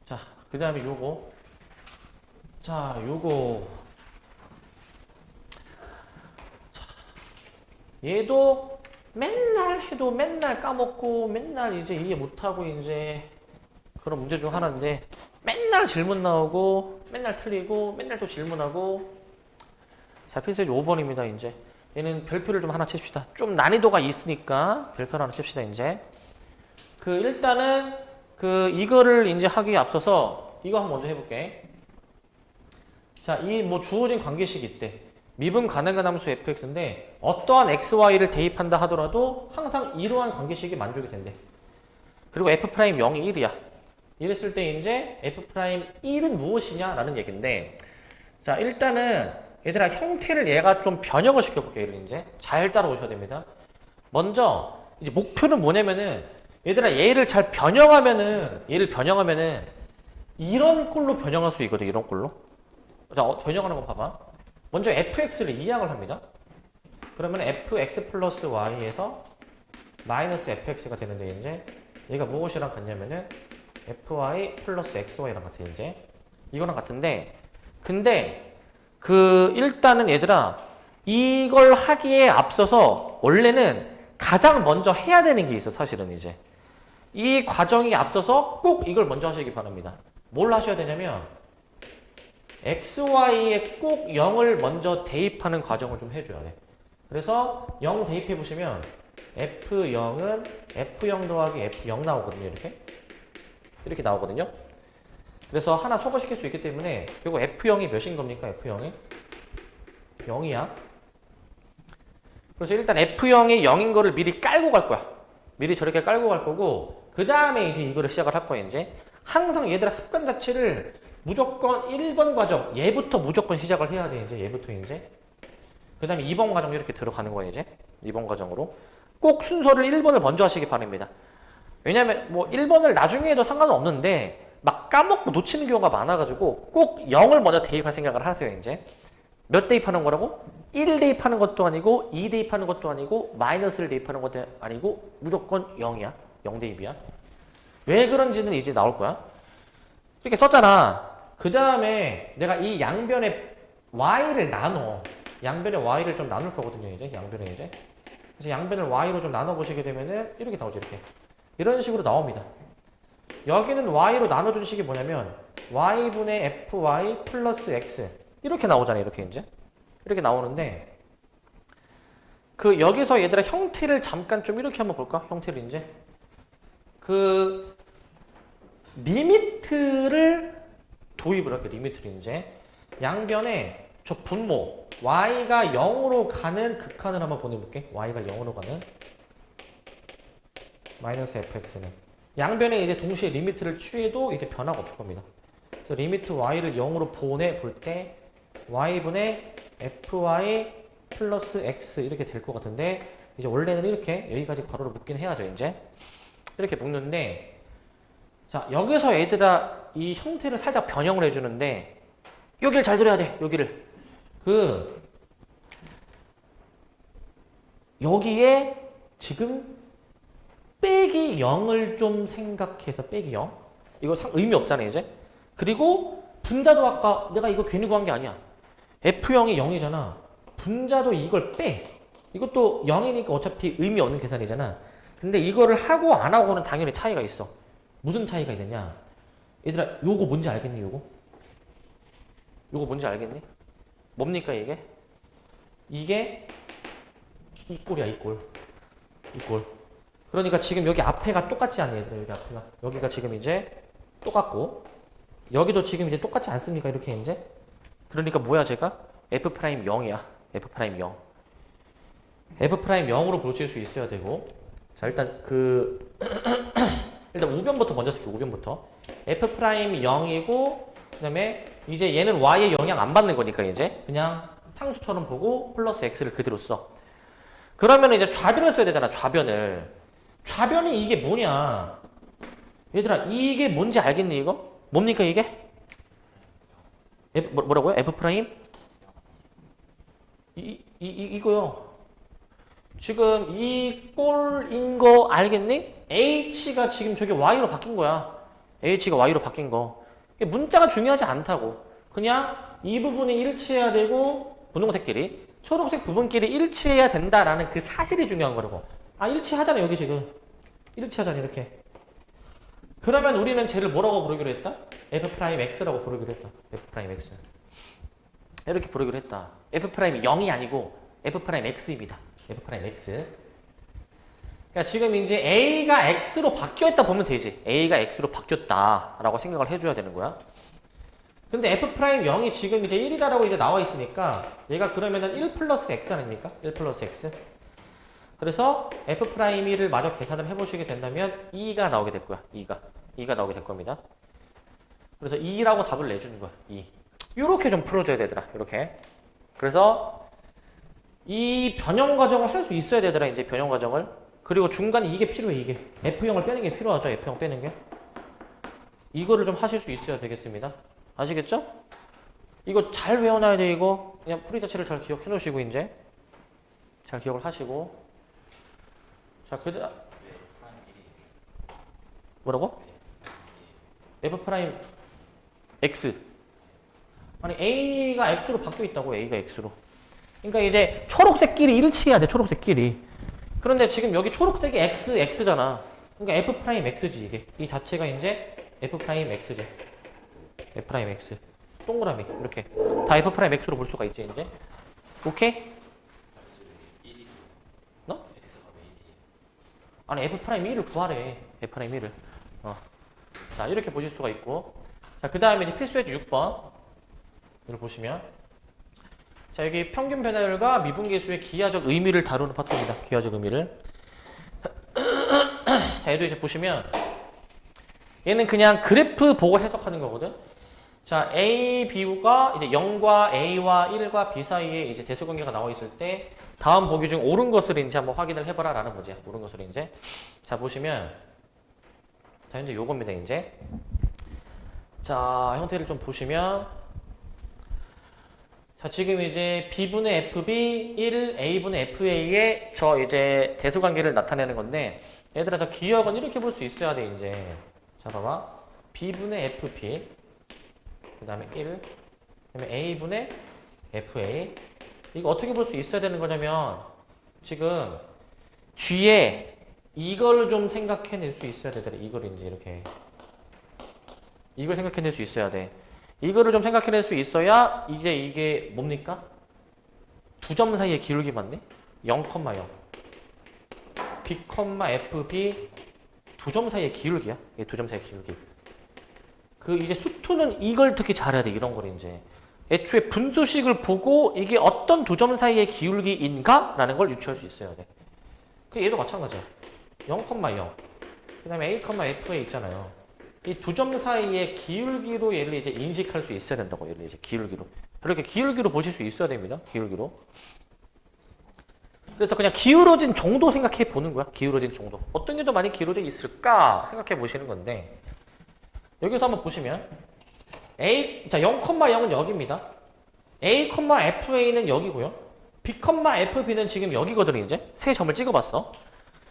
자, 그 다음에 요거. 자, 요거. 얘도 맨날 해도 맨날 까먹고 맨날 이제 이해 못하고 이제 그런 문제 중 하나인데 맨날 질문 나오고 맨날 틀리고 맨날 또 질문하고 자, 필수예제 5번입니다. 이제 얘는 별표를 좀 하나 칩시다. 좀 난이도가 있으니까 별표를 하나 칩시다. 이제 일단은 이거를 이제 하기에 앞서서 이거 한번 먼저 해볼게. 자, 이 뭐 주어진 관계식이 있대. 미분 가능한 함수 fx인데 어떠한 xy를 대입한다 하더라도 항상 이러한 관계식이 만족이 된대. 그리고 f'0이 1이야. 이랬을 때 이제 f'1은 무엇이냐라는 얘기인데 자, 일단은 얘들아 형태를 얘가 좀 변형을 시켜볼게. 얘를 이제 잘 따라오셔야 됩니다. 먼저 이제 목표는 뭐냐면은 얘들아 얘를 잘 변형하면은 이런 꼴로 변형할 수 있거든. 이런 꼴로. 자, 변형하는 거 봐봐. 먼저 fx를 이항을 합니다. 그러면 fx 플러스 y에서 마이너스 fx가 되는데 이제 얘가 무엇이랑 같냐면은 fy 플러스 xy랑 같아. 이제 이거랑 같은데 근데 일단은 얘들아 이걸 하기에 앞서서 원래는 가장 먼저 해야 되는 게 있어. 사실은 이제 이 과정이 앞서서 꼭 이걸 먼저 하시기 바랍니다. 뭘 하셔야 되냐면 xy에 꼭 0을 먼저 대입하는 과정을 좀 해줘야 돼. 그래서 0 대입해 보시면 f0은 f0 더하기 f0 나오거든요. 이렇게 나오거든요. 그래서 하나 소거시킬 수 있기 때문에 결국 f0이 몇인 겁니까? f0이 0이야. 그래서 일단 f0이 0인 거를 미리 깔고 갈 거야. 미리 저렇게 깔고 갈 거고 그 다음에 이제 이거를 시작을 할 거야. 이제 항상 얘들아 습관 자체를 무조건 1번 과정 얘부터 무조건 시작을 해야 돼. 이제 얘부터 이제 그 다음에 2번 과정 이렇게 들어가는 거야. 이제 2번 과정으로 꼭 순서를 1번을 먼저 하시기 바랍니다. 왜냐면 뭐 1번을 나중에 해도 상관은 없는데 막 까먹고 놓치는 경우가 많아가지고 꼭 0을 먼저 대입할 생각을 하세요. 이제 몇 대입하는 거라고? 1 대입하는 것도 아니고 2 대입하는 것도 아니고 마이너스를 대입하는 것도 아니고 무조건 0이야. 0 대입이야. 왜 그런지는 이제 나올 거야. 이렇게 썼잖아. 그 다음에 내가 이 양변의 y를 나눠. 양변의 y를 좀 나눌 거거든요. 이제 양변에 이제. 그래서 양변을 y로 좀 나눠 보시게 되면은 이렇게 나오죠. 이렇게. 이런 식으로 나옵니다. 여기는 y로 나눠준 식이 뭐냐면 y분의 fy 플러스 x 이렇게 나오잖아요. 이렇게 이제. 이렇게 나오는데 여기서 얘들아 형태를 잠깐 좀 이렇게 한번 볼까? 형태를 이제. 리미트를 도입을 할게. 리미트를 이제 양변에 저 분모 y가 0으로 가는 극한을 한번 보내볼게. y가 0으로 가는 마이너스 fx는 양변에 이제 동시에 리미트를 취해도 이제 변화가 없을 겁니다. 그래서 리미트 y를 0으로 보내볼 때 y분의 fy 플러스 x 이렇게 될 것 같은데 이제 원래는 이렇게 여기까지 괄호를 묶긴 해야죠. 이제 이렇게 묶는데 자 여기서 얘들아 이 형태를 살짝 변형을 해주는데 여기를 잘 들어야 돼. 여기를 여기에 지금 빼기 0을 좀 생각해서 빼기 0 이거 의미 없잖아요. 이제 그리고 분자도 아까 내가 이거 괜히 구한 게 아니야. F0이 0이잖아. 분자도 이걸 빼. 이것도 0이니까 어차피 의미 없는 계산이잖아. 근데 이거를 하고 안 하고는 당연히 차이가 있어. 무슨 차이가 있느냐? 얘들아, 요거 뭔지 알겠니? 요거 뭔지 알겠니? 뭡니까 이게? 이게 이 꼴이야, 이 꼴. 이 꼴. 그러니까 지금 여기 앞에가 똑같지 않니, 얘들아? 여기 앞에가. 여기가 지금 이제 똑같고 여기도 지금 이제 똑같지 않습니까? 이렇게 이제. 그러니까 뭐야, 제가? F'0이야. F'0. F'0으로 보실 수 있어야 되고. 자, 일단 일단 우변부터 먼저 쓸게요. 우변부터. F'0이고 그다음에 이제 얘는 Y의 영향 안 받는 거니까 이제 그냥 상수처럼 보고 플러스 X를 그대로 써. 그러면 이제 좌변을 써야 되잖아. 좌변이 이게 뭐냐? 얘들아, 이게 뭔지 알겠니, 이거? 뭡니까, 이게? 뭐라고요? F'? 이거요. 지금 이 꼴인 거 알겠니? H가 지금 저게 Y로 바뀐 거야. H가 Y로 바뀐 거. 문자가 중요하지 않다고. 그냥 이 부분이 일치해야 되고, 분홍색끼리, 초록색 부분끼리 일치해야 된다라는 그 사실이 중요한 거라고. 아, 일치하잖아, 여기 지금. 일치하잖아, 이렇게. 그러면 우리는 쟤를 뭐라고 부르기로 했다? F'X라고 부르기로 했다. F'X. 이렇게 부르기로 했다. F'이 0이 아니고 F'X입니다. F'X. 그러니까 지금 이제 A가 X로 바뀌었다 보면 되지. A가 X로 바뀌었다라고 생각을 해줘야 되는 거야. 근데 F'0이 지금 이제 1이다라고 이제 나와 있으니까 얘가 그러면은 1 플러스 X 아닙니까? 1 플러스 X. 그래서 F'1을 마저 계산을 해보시게 된다면 2가 나오게 될 거야. 2가 나오게 될 겁니다. 그래서 2라고 답을 내주는 거야. 2. 요렇게 좀 풀어줘야 되더라. 이렇게. 그래서 이 변형 과정을 할 수 있어야 되더라. 이제 변형 과정을. 그리고 중간에 이게 필요해. 이게. F0을 빼는 게 필요하죠. F0 빼는 게. 이거를 좀 하실 수 있어야 되겠습니다. 아시겠죠? 이거 잘 외워놔야 돼. 이거. 그냥 풀이 자체를 잘 기억해 놓으시고 이제. 잘 기억을 하시고. 자, 뭐라고? F'X. 아니, A가 X로 바뀌어 있다고, A가 X로. 그러니까 이제 초록색끼리 일치해야 돼, 초록색끼리. 그런데 지금 여기 초록색이 X잖아. 그러니까 F'X지, 이게. 이 자체가 이제 F'X지. F'X. 동그라미, 이렇게. 다 F'X로 볼 수가 있지, 이제. 오케이? 너? 아니, F'1을 구하래. F'1을. 자, 이렇게 보실 수가 있고. 자, 그 다음에 이제 필수예제 6번. 이걸 보시면. 자, 여기 평균 변화율과 미분계수의 기하적 의미를 다루는 파트입니다. 기하적 의미를. 자, 얘도 이제 보시면. 얘는 그냥 그래프 보고 해석하는 거거든. 자, A, B가 이제 0과 A와 1과 B 사이에 이제 대소관계가 나와 있을 때 다음 보기 중 옳은 것을 이제 한번 확인을 해봐라 라는 거지. 옳은 것을 이제. 자, 보시면. 자, 현재 요겁니다, 이제. 자, 형태를 좀 보시면. 자, 지금 이제 B분의 FB, 1, A분의 FA의 저 이제 대소관계를 나타내는 건데, 얘들아, 저 기억은 이렇게 볼 수 있어야 돼, 이제. 자, 봐봐. B분의 FP, 그 다음에 1, 그 다음에 A분의 FA. 이거 어떻게 볼 수 있어야 되는 거냐면, 지금 뒤에 이걸 좀 생각해낼 수 있어야 되더라. 이걸 이제 이렇게. 이걸 생각해낼 수 있어야 돼. 이거를 좀 생각해낼 수 있어야 이제 이게 뭡니까? 두 점 사이의 기울기 맞네? 0,0. B, FB 두 점 사이의 기울기야. 이게 두 점 사이의 기울기. 이제 수투는 이걸 특히 잘해야 돼. 이런 걸 이제. 애초에 분수식을 보고 이게 어떤 두 점 사이의 기울기인가? 라는 걸 유추할 수 있어야 돼. 얘도 마찬가지야. 0,0. 그 다음에 A, FA 있잖아요. 이 두 점 사이의 기울기로 얘를 이제 인식할 수 있어야 된다고. 얘를 이제 기울기로. 이렇게 기울기로 보실 수 있어야 됩니다. 기울기로. 그래서 그냥 기울어진 정도 생각해 보는 거야. 기울어진 정도. 어떤 게 더 많이 기울어져 있을까 생각해 보시는 건데 여기서 한번 보시면 A, 자 0,0은 여기입니다. A, FA는 여기고요. B, FB는 지금 여기거든요. 이제 세 점을 찍어봤어.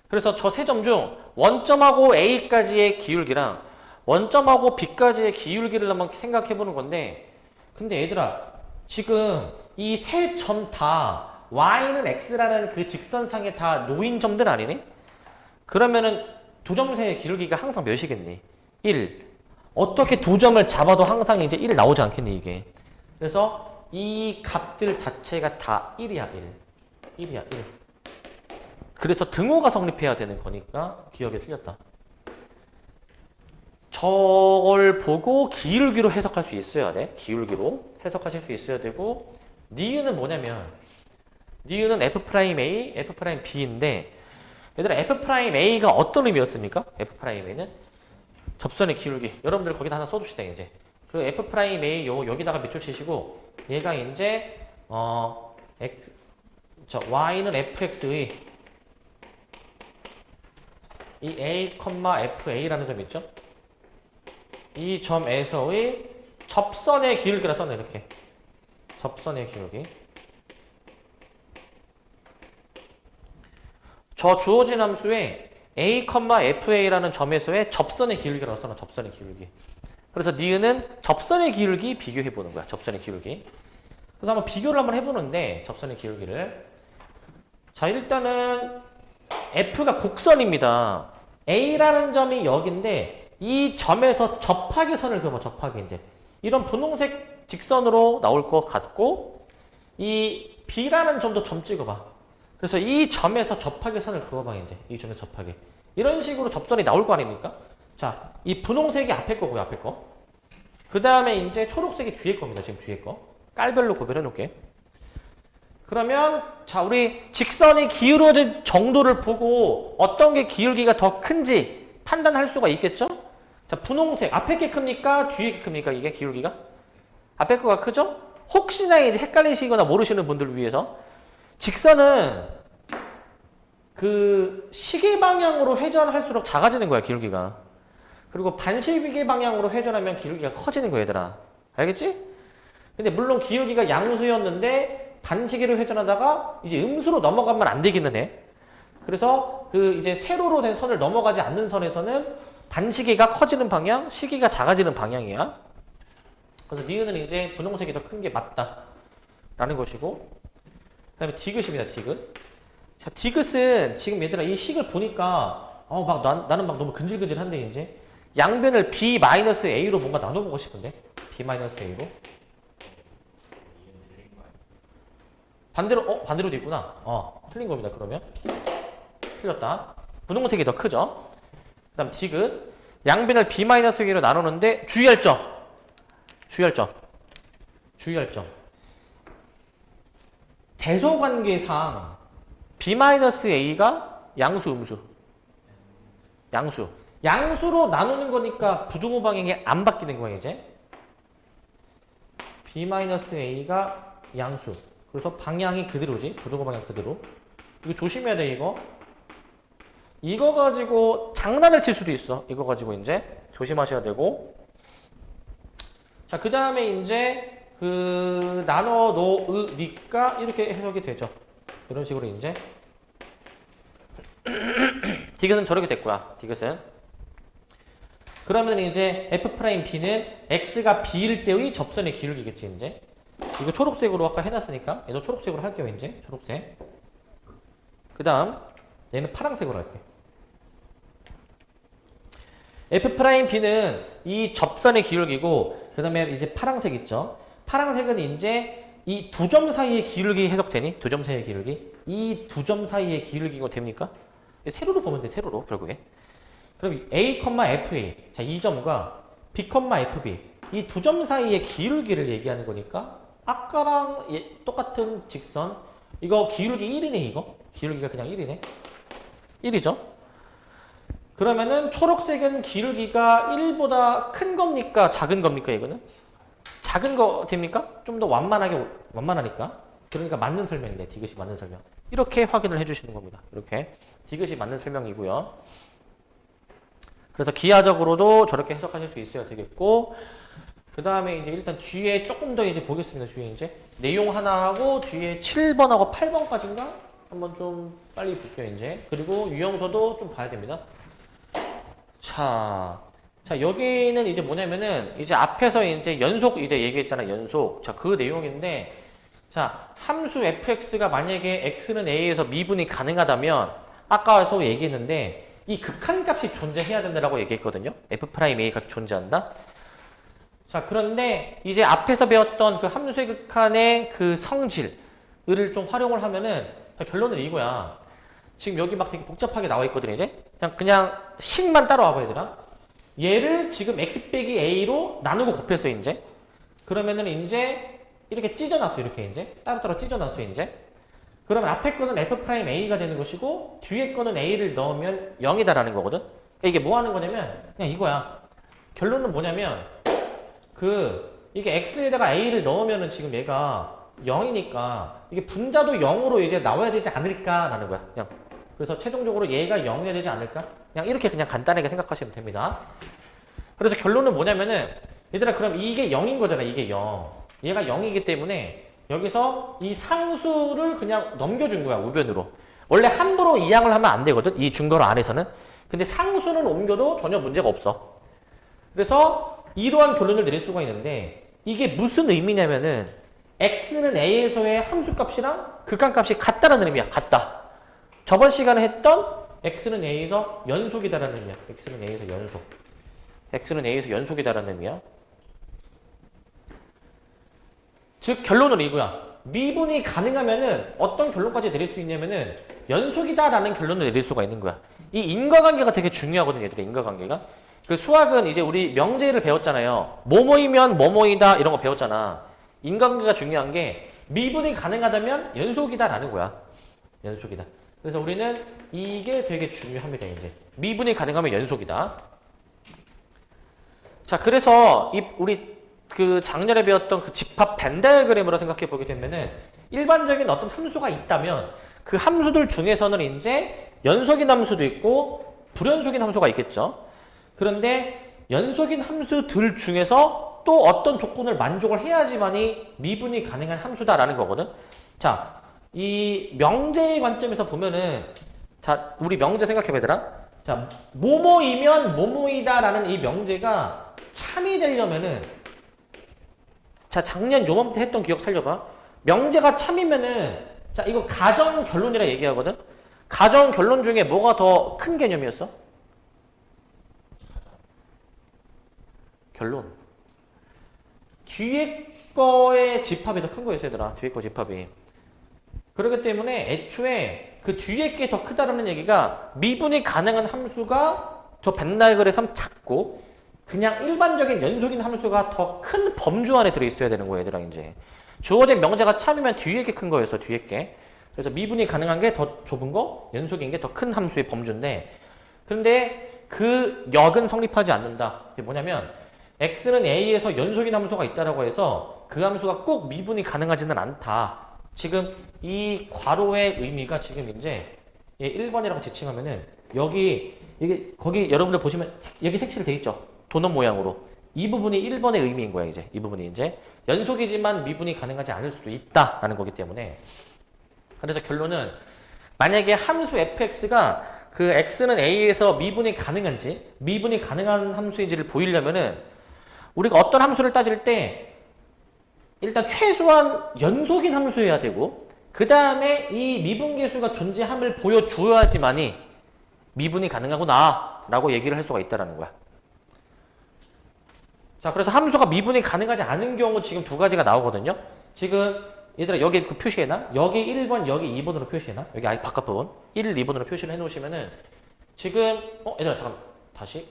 그래서 저 세 점 중 원점하고 A까지의 기울기랑 원점하고 B까지의 기울기를 한번 생각해 보는 건데 근데 얘들아 지금 이 세 점 다 Y는 X라는 그 직선상에 다 놓인 점들 아니니? 그러면은 두 점 사이의 기울기가 항상 몇이겠니? 1. 어떻게 두 점을 잡아도 항상 이제 1 나오지 않겠니 이게. 그래서 이 값들 자체가 다 1이야 1. 1이야 1. 그래서 등호가 성립해야 되는 거니까 기억이 틀렸다. 저걸 보고 기울기로 해석할 수 있어야 돼. 기울기로 해석하실 수 있어야 되고 니은은 뭐냐면 니은은 F'A, F'B인데 얘들아 F'A가 어떤 의미였습니까? F'A는 접선의 기울기. 여러분들 거기다 하나 써둡시다 이제. 그 F'A 여기다가 밑줄 치시고 얘가 이제 Y는 fx의 이 A, FA라는 점 있죠? 이 점에서의 접선의 기울기라 써네 이렇게. 접선의 기울기. 저 주어진 함수에 A, FA라는 점에서의 접선의 기울기라고 써놔. 접선의 기울기. 그래서 니은은 접선의 기울기 비교해 보는 거야. 접선의 기울기. 그래서 한번 비교를 한번 해보는데 접선의 기울기를. 자 일단은 F가 곡선입니다. A라는 점이 여기인데 이 점에서 접하기 선을 그어봐. 접하기 이제. 이런 분홍색 직선으로 나올 것 같고 이 B라는 점도 점 찍어봐. 그래서 이 점에서 접하기 선을 그어봐 이제. 이 점에서 접하기. 이런 식으로 접선이 나올 거 아닙니까? 자, 이 분홍색이 앞에 거고요. 앞에 거. 그 다음에 이제 초록색이 뒤에 겁니다. 지금 뒤에 거. 깔별로 구별해 놓을게. 그러면 자 우리 직선이 기울어진 정도를 보고 어떤 게 기울기가 더 큰지 판단할 수가 있겠죠? 자 분홍색 앞에 게 큽니까? 뒤에 게 큽니까? 이게 기울기가? 앞에 거가 크죠? 혹시나 이제 헷갈리시거나 모르시는 분들을 위해서 직선은 그 시계 방향으로 회전할수록 작아지는 거야 기울기가. 그리고 반시계 방향으로 회전하면 기울기가 커지는 거야 얘들아. 알겠지? 근데 물론 기울기가 양수였는데 반시계로 회전하다가 이제 음수로 넘어가면 안 되기는 해. 그래서 그 이제 세로로 된 선을 넘어가지 않는 선에서는 반시계가 커지는 방향, 시계가 작아지는 방향이야. 그래서 니은은 이제 분홍색이 더 큰 게 맞다. 라는 것이고. 그 다음에 디귿입니다, 디귿. 자, 디귿은 지금 얘들아 이 식을 보니까 나는 막 너무 근질근질한데 이제 양변을 B-A로 뭔가 나눠보고 싶은데 B-A로. 반대로도 있구나. 틀린 겁니다, 그러면. 틀렸다. 분홍색이 더 크죠? 그 다음, 디귿. 양변을 B-A로 나누는데, 주의할 점. 대소관계상, B-A가 양수, 음수. 양수로 나누는 거니까 부등호 방향이 안 바뀌는 거야, 이제. B-A가 양수. 그래서 방향이 그대로지. 부등호 방향 그대로. 이거 조심해야 돼, 이거. 이거 가지고 장난을 칠 수도 있어. 이거 가지고 이제 조심하셔야 되고. 자, 그 다음에 이제 그 나눠 놓으니까 이렇게 해석이 되죠. 이런 식으로 이제. 디귿은 저렇게 됐고요. 디귿은. 그러면 이제 F'B는 X가 B일 때의 접선의 기울기겠지, 이제. 이거 초록색으로 아까 해놨으니까 얘도 초록색으로 할게요 이제. 초록색. 그 다음 얘는 파란색으로 할게. F'B는 이 접선의 기울기고 그 다음에 이제 파란색 있죠. 파란색은 이제 이 두 점 사이의 기울기 해석되니? 두 점 사이의 기울기. 이 두 점 사이의 기울기가 됩니까? 세로로 보면 돼. 세로로 결국에. 그럼 A, FA 자 이 점과 B, FB 이 두 점 사이의 기울기를 얘기하는 거니까 아까랑 똑같은 직선. 이거 기울기 1이네, 이거. 기울기가 그냥 1이네. 1이죠. 그러면은 초록색은 기울기가 1보다 큰 겁니까? 작은 겁니까, 이거는? 작은 거 됩니까? 좀 더 완만하니까. 그러니까 맞는 설명인데, 디귿이 맞는 설명. 이렇게 확인을 해주시는 겁니다. 이렇게. 디귿이 맞는 설명이고요. 그래서 기하적으로도 저렇게 해석하실 수 있어야 되겠고, 그 다음에 이제 일단 뒤에 조금 더 이제 보겠습니다. 뒤에 이제. 내용 하나 하고, 뒤에 7번하고 8번까지인가? 한번 좀 빨리 볼게요, 이제. 그리고 유형서도 좀 봐야 됩니다. 자, 여기는 이제 뭐냐면은, 이제 앞에서 이제 연속, 이제 얘기했잖아, 연속. 자, 그 내용인데, 자, 함수 fx가 만약에 x는 a에서 미분이 가능하다면, 아까도 얘기했는데, 이 극한값이 존재해야 된다라고 얘기했거든요. f'a가 존재한다. 자, 그런데 이제 앞에서 배웠던 그 함수의 극한의 그 성질을 좀 활용을 하면은, 결론은 이거야. 지금 여기 막 되게 복잡하게 나와 있거든, 이제. 그냥 식만 따라와봐, 얘들아. 얘를 지금 x 빼기 a로 나누고 곱해서 이제. 그러면은 이제 이렇게 찢어놨어, 이렇게 이제. 따로따로 찢어놨어, 이제. 그러면 앞에 거는 f'a가 되는 것이고, 뒤에 거는 a를 넣으면 0이다라는 거거든. 이게 뭐 하는 거냐면, 그냥 이거야. 결론은 뭐냐면, 이게 x에다가 a를 넣으면은 지금 얘가 0이니까, 이게 분자도 0으로 이제 나와야 되지 않을까라는 거야. 그냥. 그래서 최종적으로 얘가 0이어야 되지 않을까? 그냥 이렇게 그냥 간단하게 생각하시면 됩니다. 그래서 결론은 뭐냐면은, 얘들아, 그럼 이게 0인 거잖아, 이게 0. 얘가 0이기 때문에, 여기서 이 상수를 그냥 넘겨준 거야, 우변으로. 원래 함부로 이항을 하면 안 되거든, 이 증거로 안에서는. 근데 상수는 옮겨도 전혀 문제가 없어. 그래서 이러한 결론을 내릴 수가 있는데, 이게 무슨 의미냐면은, x는 a에서의 함수값이랑 극한값이 같다는 의미야, 같다. 저번 시간에 했던 x는 a에서 연속이다라는 의미야. x는 a에서 연속. x는 a에서 연속이다라는 의미야. 즉 결론은 이거야. 미분이 가능하면은 어떤 결론까지 내릴 수 있냐면은 연속이다라는 결론을 내릴 수가 있는 거야. 이 인과관계가 되게 중요하거든, 얘들아. 인과관계가. 그 수학은 이제 우리 명제를 배웠잖아요. 뭐뭐이면 뭐뭐이다 이런 거 배웠잖아. 인과관계가 중요한 게 미분이 가능하다면 연속이다라는 거야. 연속이다. 그래서 우리는 이게 되게 중요합니다, 이제. 미분이 가능하면 연속이다. 자, 그래서 우리 그 작년에 배웠던 그 집합 벤 다이어그램으로 생각해 보게 되면은 일반적인 어떤 함수가 있다면 그 함수들 중에서는 이제 연속인 함수도 있고 불연속인 함수가 있겠죠. 그런데 연속인 함수들 중에서 또 어떤 조건을 만족을 해야지만이 미분이 가능한 함수다라는 거거든. 자, 이 명제의 관점에서 보면은, 자, 우리 명제 생각해 보더라. 자, 뭐뭐이면 뭐뭐이다라는 이 명제가 참이 되려면은, 자, 작년 요맘때 했던 기억 살려봐. 명제가 참이면은, 자, 이거 가정 결론이라 얘기하거든. 가정 결론 중에 뭐가 더 큰 개념이었어? 결론. 뒤에 거의 집합이 더 큰 거였어, 얘들아. 뒤에 거 집합이. 그렇기 때문에 애초에 그 뒤에 게 더 크다라는 얘기가 미분이 가능한 함수가 저 벤 다이어그램에서 작고 그냥 일반적인 연속인 함수가 더 큰 범주 안에 들어있어야 되는 거예요, 얘들아, 이제. 주어진 명제가 참이면 뒤에 게 큰 거였어, 뒤에 게. 그래서 미분이 가능한 게 더 좁은 거, 연속인 게 더 큰 함수의 범주인데, 그런데 그 역은 성립하지 않는다. 이게 뭐냐면, x는 a에서 연속인 함수가 있다라고 해서 그 함수가 꼭 미분이 가능하지는 않다. 지금 이 괄호의 의미가 지금 이제 1번이라고 지칭하면은 이게 거기 여러분들 보시면 여기 색칠이 돼 있죠. 도넛 모양으로. 이 부분이 1번의 의미인 거야, 이제. 이 부분이 이제 연속이지만 미분이 가능하지 않을 수도 있다라는 거기 때문에. 그래서 결론은 만약에 함수 fx가 그 x는 a에서 미분이 가능한지, 미분이 가능한 함수인지를 보이려면은 우리가 어떤 함수를 따질 때 일단 최소한 연속인 함수여야 되고 그 다음에 이 미분계수가 존재함을 보여주어야지만이 미분이 가능하구나 라고 얘기를 할 수가 있다는 거야. 자, 그래서 함수가 미분이 가능하지 않은 경우 지금 두 가지가 나오거든요. 지금 얘들아 여기 그 표시해놔. 여기 1번, 여기 2번으로 표시해놔. 여기 아예 바깥 부분 1, 2번으로 표시를 해놓으시면은 지금 얘들아 잠깐 다시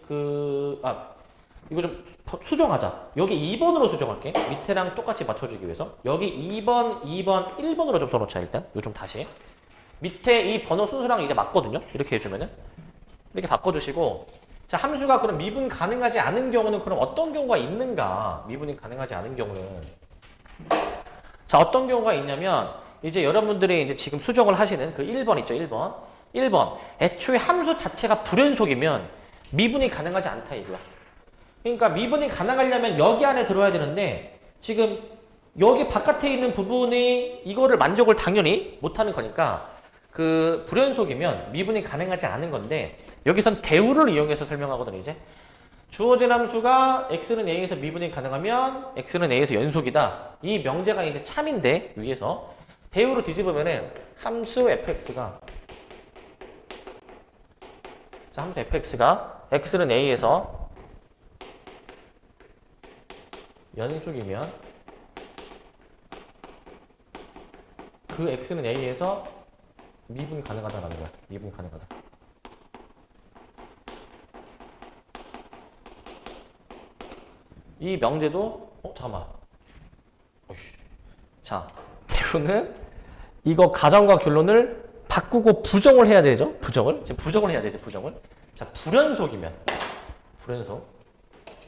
이거 좀 수정하자. 여기 2번으로 수정할게. 밑에랑 똑같이 맞춰주기 위해서. 여기 2번, 2번, 1번으로 좀 써놓자, 일단. 이거 좀 다시. 밑에 이 번호 순서랑 이제 맞거든요. 이렇게 해주면은. 이렇게 바꿔주시고, 자, 함수가 그럼 미분 가능하지 않은 경우는 그럼 어떤 경우가 있는가? 미분이 가능하지 않은 경우는. 자, 어떤 경우가 있냐면 이제 여러분들이 이제 지금 수정을 하시는 그 1번 있죠, 1번. 1번. 애초에 함수 자체가 불연속이면 미분이 가능하지 않다 이거야. 그러니까 미분이 가능하려면 여기 안에 들어야 되는데 지금 여기 바깥에 있는 부분이 이거를 만족을 당연히 못하는 거니까 그 불연속이면 미분이 가능하지 않은 건데 여기선 대우를 이용해서 설명하거든요, 이제. 주어진 함수가 x는 a에서 미분이 가능하면 x는 a에서 연속이다. 이 명제가 이제 참인데 위에서 대우로 뒤집으면은 함수 fx가 자, 함수 fx가 x는 a에서 연속이면 그 x는 a에서 미분 가능하다라는 거야. 미분 가능하다. 이 명제도 잠깐만. 어이씨. 자, 대우는 이거 가정과 결론을 바꾸고 부정을 해야 되죠. 부정을. 지금 부정을 해야 되죠. 부정을. 자, 불연속이면 불연속.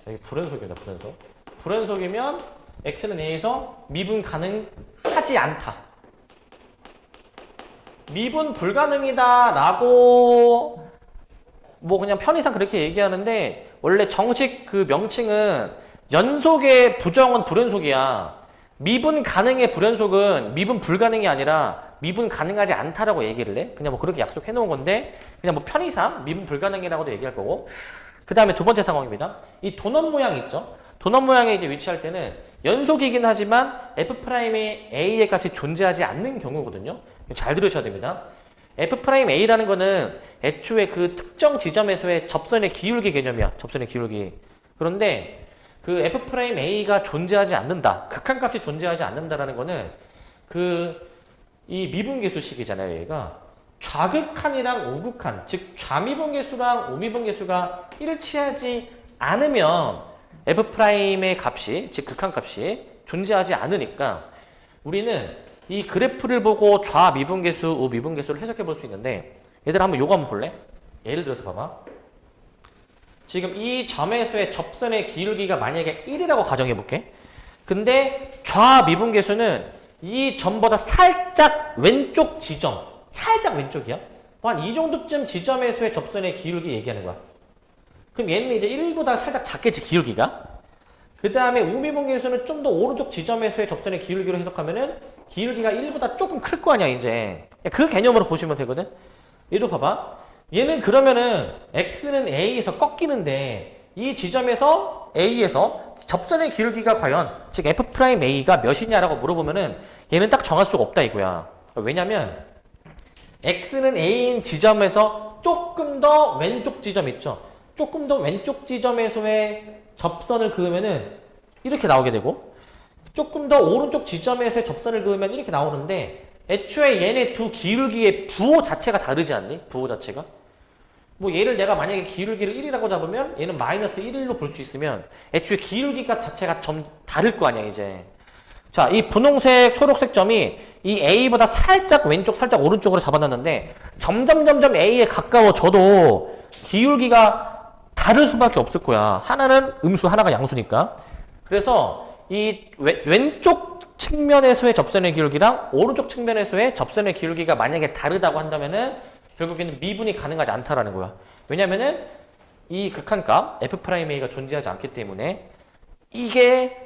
여기 불연속입니다. 불연속. 불연속이면 x는 a에서 미분 가능하지 않다. 미분 불가능이다 라고 뭐 그냥 편의상 그렇게 얘기하는데 원래 정식 그 명칭은 연속의 부정은 불연속이야. 미분 가능의 불연속은 미분 불가능이 아니라 미분 가능하지 않다라고 얘기를 해. 그냥 뭐 그렇게 약속해 놓은 건데 그냥 뭐 편의상 미분 불가능이라고도 얘기할 거고. 그 다음에 두 번째 상황입니다. 이 도넛 모양 있죠? 도넛 모양에 이제 위치할 때는 연속이긴 하지만 f'의 a의 값이 존재하지 않는 경우거든요. 잘 들으셔야 됩니다. f'a라는 거는 애초에 그 특정 지점에서의 접선의 기울기 개념이야. 접선의 기울기. 그런데 그 f'a가 존재하지 않는다. 극한값이 존재하지 않는다라는 거는 이 미분계수식이잖아요. 얘가 좌극한이랑 우극한, 즉 좌미분계수랑 우미분계수가 일치하지 않으면 f'의 값이, 즉 극한값이 존재하지 않으니까 우리는 이 그래프를 보고 좌미분계수, 우미분계수를 해석해 볼 수 있는데 얘들아 한번 요거 한번 볼래? 예를 들어서 봐봐. 지금 이 점에서의 접선의 기울기가 만약에 1이라고 가정해 볼게. 근데 좌미분계수는 이 점보다 살짝 왼쪽 지점, 살짝 왼쪽이야. 한 이 정도쯤 지점에서의 접선의 기울기 얘기하는 거야. 그럼 얘는 이제 1보다 살짝 작겠지, 기울기가. 그 다음에 우미분계수는 좀 더 오른쪽 지점에서의 접선의 기울기로 해석하면은 기울기가 1보다 조금 클 거 아니야, 이제. 그 개념으로 보시면 되거든. 얘도 봐봐. 얘는 그러면은 x는 a에서 꺾이는데 이 지점에서 a에서 접선의 기울기가 과연 즉 f'a가 몇이냐라고 물어보면은 얘는 딱 정할 수가 없다 이거야. 왜냐면 x는 a인 지점에서 조금 더 왼쪽 지점 있죠. 조금 더 왼쪽 지점에서의 접선을 그으면은 이렇게 나오게 되고 조금 더 오른쪽 지점에서의 접선을 그으면 이렇게 나오는데 애초에 얘네 두 기울기의 부호 자체가 다르지 않니? 부호 자체가? 뭐 얘를 내가 만약에 기울기를 1이라고 잡으면 얘는 마이너스 1로 볼 수 있으면 애초에 기울기가 자체가 좀 다를 거 아니야 이제. 자, 이 분홍색 초록색 점이 이 A보다 살짝 왼쪽 살짝 오른쪽으로 잡아놨는데 점점 A에 가까워져도 기울기가 다를 수밖에 없을 거야. 하나는 음수 하나가 양수니까. 그래서 이 왼쪽 측면에서의 접선의 기울기랑 오른쪽 측면에서의 접선의 기울기가 만약에 다르다고 한다면은 결국에는 미분이 가능하지 않다라는 거야. 왜냐면은 이 극한값 f'a가 존재하지 않기 때문에 이게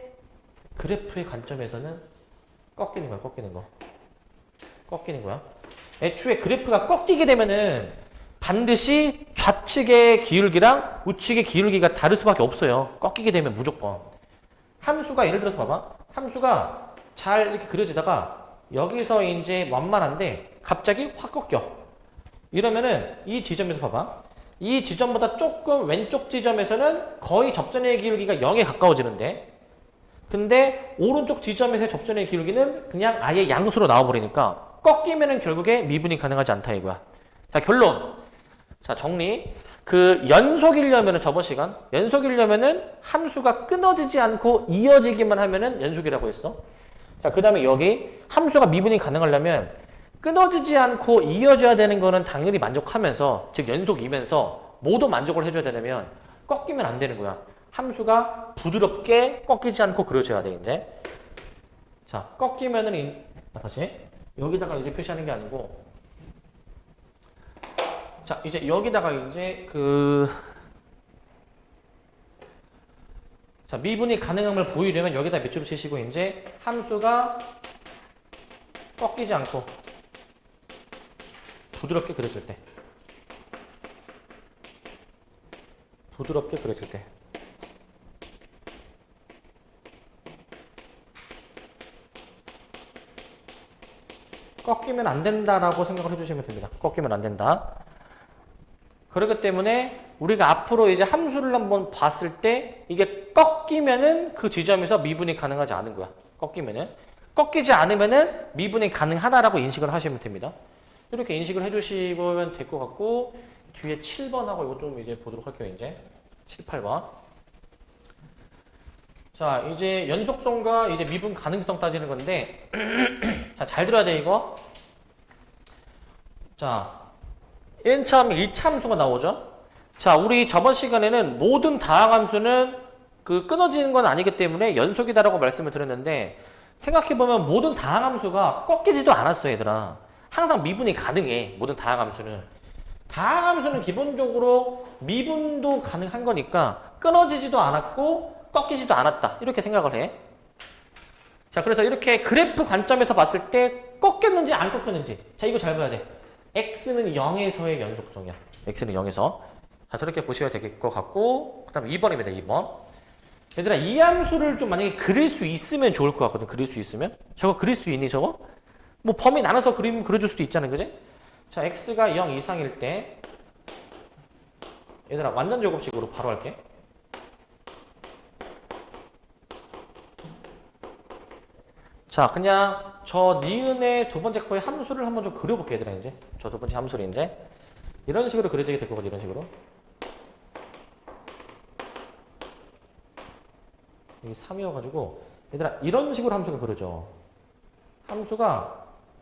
그래프의 관점에서는 꺾이는 거야. 꺾이는 거야. 애초에 그래프가 꺾이게 되면은 반드시 좌측의 기울기랑 우측의 기울기가 다를 수밖에 없어요. 꺾이게 되면 무조건. 함수가 예를 들어서 봐봐. 함수가 잘 이렇게 그려지다가 여기서 이제 완만한데 갑자기 확 꺾여. 이러면은 이 지점에서 봐봐. 이 지점보다 조금 왼쪽 지점에서는 거의 접선의 기울기가 0에 가까워지는데 근데 오른쪽 지점에서의 접선의 기울기는 그냥 아예 양수로 나와버리니까 꺾이면은 결국에 미분이 가능하지 않다 이거야. 자, 결론. 자, 정리. 그 연속이려면은 저번 시간 연속이려면은 함수가 끊어지지 않고 이어지기만 하면은 연속이라고 했어. 자, 그 다음에 여기 함수가 미분이 가능하려면 끊어지지 않고 이어져야 되는 거는 당연히 만족하면서 즉 연속이면서 모두 만족을 해줘야 되려면 꺾이면 안 되는 거야. 함수가 부드럽게 꺾이지 않고 그려져야 돼, 이제. 자, 꺾이면은, 다시. 여기다가 이제 표시하는 게 아니고. 자, 이제 여기다가 이제 자, 미분이 가능함을 보이려면 여기다 몇 줄을 치시고, 이제 함수가 꺾이지 않고 부드럽게 그려질 때. 부드럽게 그려질 때. 꺾이면 안 된다라고 생각을 해주시면 됩니다. 꺾이면 안 된다. 그렇기 때문에 우리가 앞으로 이제 함수를 한번 봤을 때 이게 꺾이면은 그 지점에서 미분이 가능하지 않은 거야. 꺾이면은. 꺾이지 않으면은 미분이 가능하다라고 인식을 하시면 됩니다. 이렇게 인식을 해주시면 될 것 같고, 뒤에 7번하고 이거 좀 이제 보도록 할게요, 이제. 7, 8번. 자, 이제 연속성과 이제 미분 가능성 따지는 건데, 자, 잘 들어야 돼, 이거. 자, 1차, 1차 함수가 나오죠? 자, 우리 저번 시간에는 모든 다항함수는 끊어지는 건 아니기 때문에 연속이다라고 말씀을 드렸는데, 생각해보면 모든 다항함수가 꺾이지도 않았어, 얘들아. 항상 미분이 가능해, 모든 다항함수는. 다항함수는 기본적으로 미분도 가능한 거니까 끊어지지도 않았고 꺾이지도 않았다. 이렇게 생각을 해. 자, 그래서 이렇게 그래프 관점에서 봤을 때 꺾였는지 안 꺾였는지. 자, 이거 잘 봐야 돼. x는 0에서의 연속성이야. x는 0에서. 자, 저렇게 보셔야 될 것 같고, 그 다음에 2번입니다, 2번. 얘들아, 이 함수를 좀 만약에 그릴 수 있으면 좋을 것 같거든. 그릴 수 있으면. 저거 그릴 수 있니, 저거? 뭐 범위 나눠서 그려줄 수도 있잖아, 그지? 자, x가 0 이상일 때, 얘들아, 완전 제곱식으로 바로 할게. 자, 그냥 저 니은의 두 번째 거의 함수를 한번 좀 그려볼게, 얘들아, 이제. 저 두 번째 함수를 이제. 이런 식으로 그려지게 될 거거든, 이런 식으로. 이게 3이어가지고, 얘들아, 이런 식으로 함수가 그려져. 함수가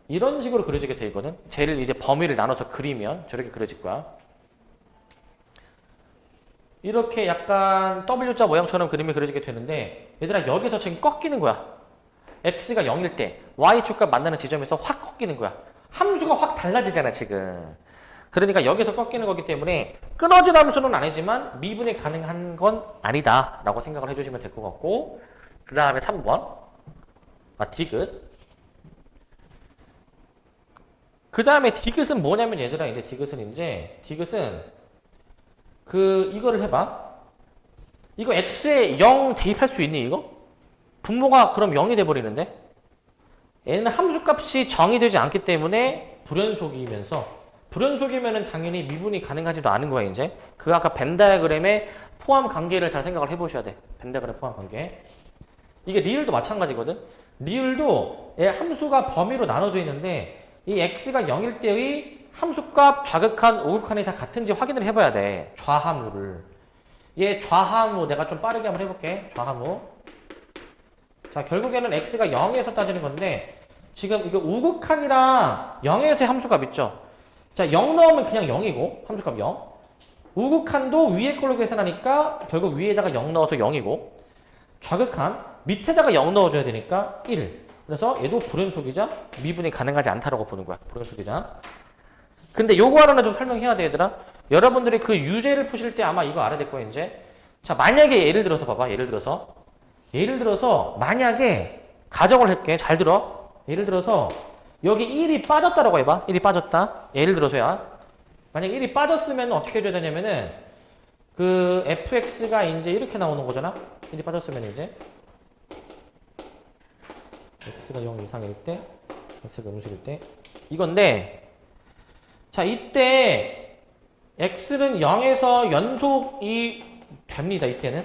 이런 식으로 그려지게 돼 있거든. 쟤를 이제 범위를 나눠서 그리면 저렇게 그려질 거야. 이렇게 약간 W자 모양처럼 그림이 그려지게 되는데, 얘들아, 여기서 지금 꺾이는 거야. x가 0일 때 y축과 만나는 지점에서 확 꺾이는 거야. 함수가 확 달라지잖아, 지금. 그러니까 여기서 꺾이는 거기 때문에 끊어진 함수는 아니지만 미분이 가능한 건 아니다 라고 생각을 해주시면 될 것 같고, 그 다음에 3번 디귿. 그 다음에 디귿은 뭐냐면, 얘들아, 이제 디귿은 이거를 해봐. 이거 x에 0 대입할 수 있니, 이거? 분모가 그럼 0이 돼버리는데? 얘는 함수값이 정의되지 않기 때문에 불연속이면은 당연히 미분이 가능하지도 않은 거야, 이제. 그 아까 벤 다이어그램의 포함 관계를 잘 생각을 해보셔야 돼. 벤 다이어그램 포함 관계. 이게 리을도 마찬가지거든. 리을도 얘 함수가 범위로 나눠져 있는데, 이 x가 0일 때의 함수값, 좌극한, 우극한이 다 같은지 확인을 해봐야 돼. 좌하무를. 얘 좌하무 내가 좀 빠르게 한번 해볼게. 좌하무. 자, 결국에는 x가 0에서 따지는 건데, 지금 이거 우극한이랑 0에서의 함수값 있죠? 자, 0 넣으면 그냥 0이고, 함수값 0. 우극한도 위에 걸로 계산하니까 결국 위에다가 0 넣어서 0이고, 좌극한 밑에다가 0 넣어줘야 되니까 1. 그래서 얘도 불연속이자 미분이 가능하지 않다라고 보는 거야. 불연속이자. 근데 요거 하나는 좀 설명해야 돼, 얘들아. 여러분들이 그 유제를 푸실 때 아마 이거 알아야 될 거야, 이제. 자, 만약에 예를 들어서 봐봐. 예를 들어서 만약에 가정을 할게. 잘 들어. 예를 들어서 여기 1이 빠졌다라고 해봐. 1이 빠졌다. 예를 들어서야. 만약에 1이 빠졌으면 어떻게 해줘야 되냐면은 그 fx가 이제 이렇게 나오는 거잖아. 1이 빠졌으면 이제 x가 0 이상일 때, x가 음수일 때 이건데, 자, 이때 x는 0에서 연속이 됩니다. 이때는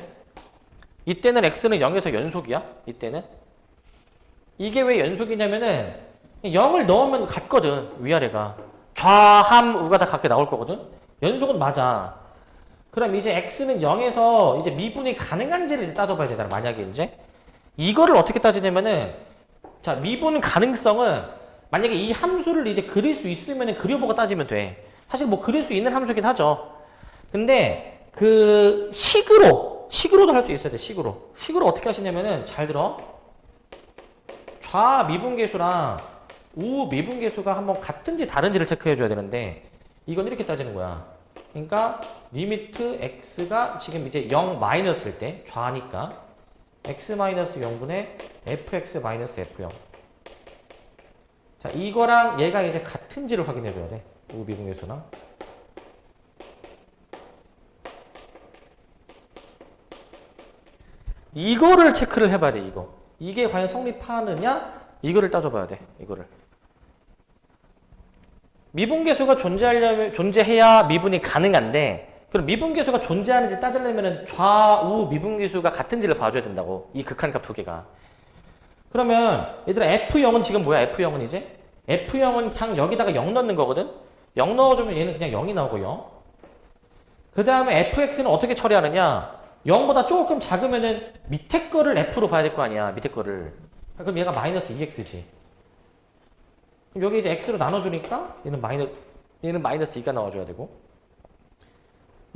x는 0에서 연속이야. 이때는 이게 왜 연속이냐면은 0을 넣으면 같거든. 위아래가 좌함 우가 다 같게 나올 거거든. 연속은 맞아. 그럼 이제 x는 0에서 이제 미분이 가능한지를 이제 따져봐야 되잖아. 만약에 이제 이거를 어떻게 따지냐면은, 자, 미분 가능성은 만약에 이 함수를 이제 그릴 수 있으면 그려보고 따지면 돼. 사실 뭐 그릴 수 있는 함수긴 하죠. 근데 그 식으로도 할 수 있어야 돼. 식으로 어떻게 하시냐면은 잘 들어. 좌 미분계수랑 우 미분계수가 한번 같은지 다른지를 체크해 줘야 되는데 이건 이렇게 따지는 거야. 그러니까 리미트 x가 지금 이제 0 마이너스일 때 좌니까 x 마이너스 0분의 fx 마이너스 f0. 자, 이거랑 얘가 이제 같은지를 확인해 줘야 돼. 우 미분계수랑. 이거를 체크를 해봐야 돼. 이게 과연 성립하느냐? 이거를 따져봐야 돼. 이거를. 미분계수가 존재해야 미분이 가능한데, 그럼 미분계수가 존재하는지 따지려면 좌우 미분계수가 같은지를 봐줘야 된다고. 이 극한값 두 개가. 그러면 얘들아 F0은 지금 뭐야? F0은 이제? F0은 그냥 여기다가 0 넣는 거거든? 0 넣어주면 얘는 그냥 0이 나오고 0. 그 다음에 fx는 어떻게 처리하느냐? 0보다 조금 작으면은 밑에 거를 f로 봐야 될 거 아니야. 밑에 거를. 그럼 얘가 마이너스 2x지. 그럼 여기 이제 x로 나눠주니까 얘는 마이너스 2가 나와줘야 되고,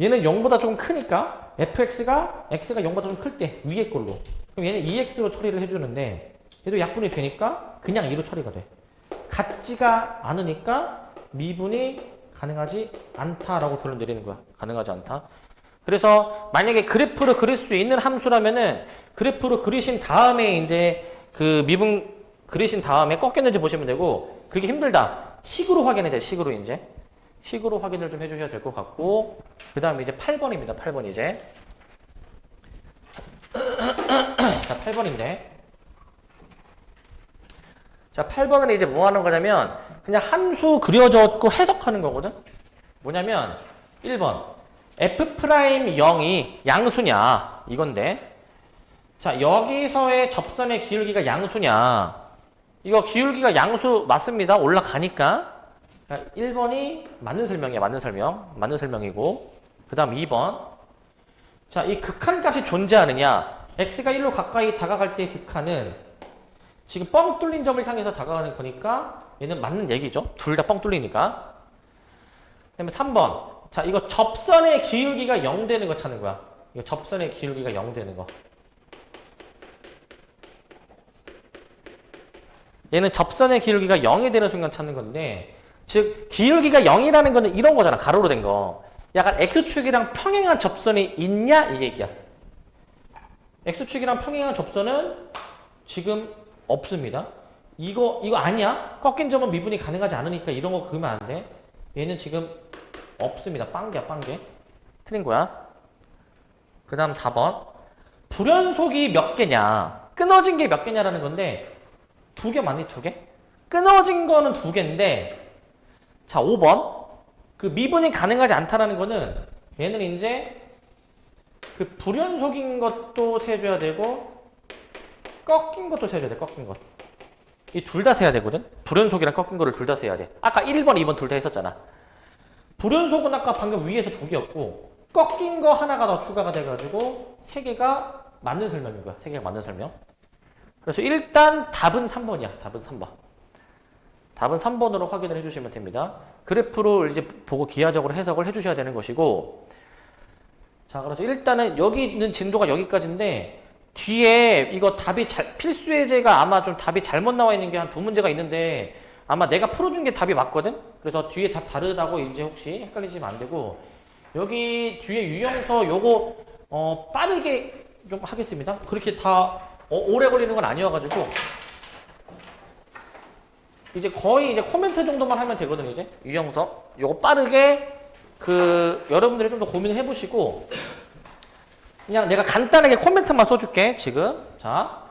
얘는 0보다 조금 크니까 x가 0보다 좀 클 때 위에 걸로. 그럼 얘는 2x로 처리를 해주는데 얘도 약분이 되니까 그냥 2로 처리가 돼. 같지가 않으니까 미분이 가능하지 않다라고 결론 내리는 거야. 가능하지 않다. 그래서 만약에 그래프를 그릴 수 있는 함수라면은 그래프를 그리신 다음에 이제 그 미분 그리신 다음에 꺾였는지 보시면 되고, 그게 힘들다. 식으로 확인해야 돼. 식으로 확인을 좀 해주셔야 될 것 같고, 그 다음에 이제 8번입니다. 8번 이제. 자, 8번인데. 자, 8번은 이제 뭐 하는 거냐면 그냥 함수 그려졌고 해석하는 거거든. 뭐냐면 1번 f'0이 양수냐 이건데, 자, 여기서의 접선의 기울기가 양수냐, 이거 기울기가 양수 맞습니다. 올라가니까. 그러니까 1번이 맞는 설명이야. 맞는 설명이고, 그 다음 2번, 자, 이 극한값이 존재하느냐. x가 1로 가까이 다가갈 때의 극한은 지금 뻥 뚫린 점을 향해서 다가가는 거니까 얘는 맞는 얘기죠. 둘 다 뻥 뚫리니까. 그 다음에 3번, 자, 이거 접선의 기울기가 0 되는 거 찾는 거야. 이거 접선의 기울기가 0 되는 거. 얘는 접선의 기울기가 0이 되는 순간 찾는 건데, 즉 기울기가 0이라는 거는 이런 거잖아. 가로로 된 거. 약간 x축이랑 평행한 접선이 있냐 이 얘기야. x축이랑 평행한 접선은 지금 없습니다. 이거 아니야? 꺾인 점은 미분이 가능하지 않으니까 이런 거 그으면 안 돼. 얘는 지금 없습니다. 빵개야, 빵개. 틀린 거야. 그 다음 4번. 불연속이 몇 개냐. 끊어진 게 몇 개냐라는 건데, 2개 맞니? 2개? 끊어진 거는 2개인데, 자, 5번. 그 미분이 가능하지 않다라는 거는 얘는 이제 그 불연속인 것도 세줘야 되고, 꺾인 것도 세줘야 돼. 꺾인 것. 이 둘 다 세야 되거든. 불연속이랑 꺾인 거를 둘 다 세야 돼. 아까 1번, 2번 둘 다 했었잖아. 불연속은 아까 방금 위에서 2개였고, 꺾인 거 하나가 더 추가가 돼가지고 3개가 맞는 설명인 거야. 3개가 맞는 설명. 그래서 일단 답은 3번이야. 답은 3번. 답은 3번으로 확인을 해주시면 됩니다. 그래프로 이제 보고 기하적으로 해석을 해주셔야 되는 것이고, 자, 그래서 일단은 여기 있는 진도가 여기까지인데, 뒤에 이거 답이 필수 예제가 아마 좀 답이 잘못 나와 있는 게 한 2문제가 있는데, 아마 내가 풀어준 게 답이 맞거든? 그래서 뒤에 답 다르다고 이제 혹시 헷갈리시면 안 되고, 여기 뒤에 유형서 요거 빠르게 좀 하겠습니다. 그렇게 다 오래 걸리는 건 아니어가지고 이제 거의 이제 코멘트 정도만 하면 되거든요. 이제 유형서 요거 빠르게 여러분들이 좀 더 고민을 해보시고, 그냥 내가 간단하게 코멘트만 써줄게. 지금 자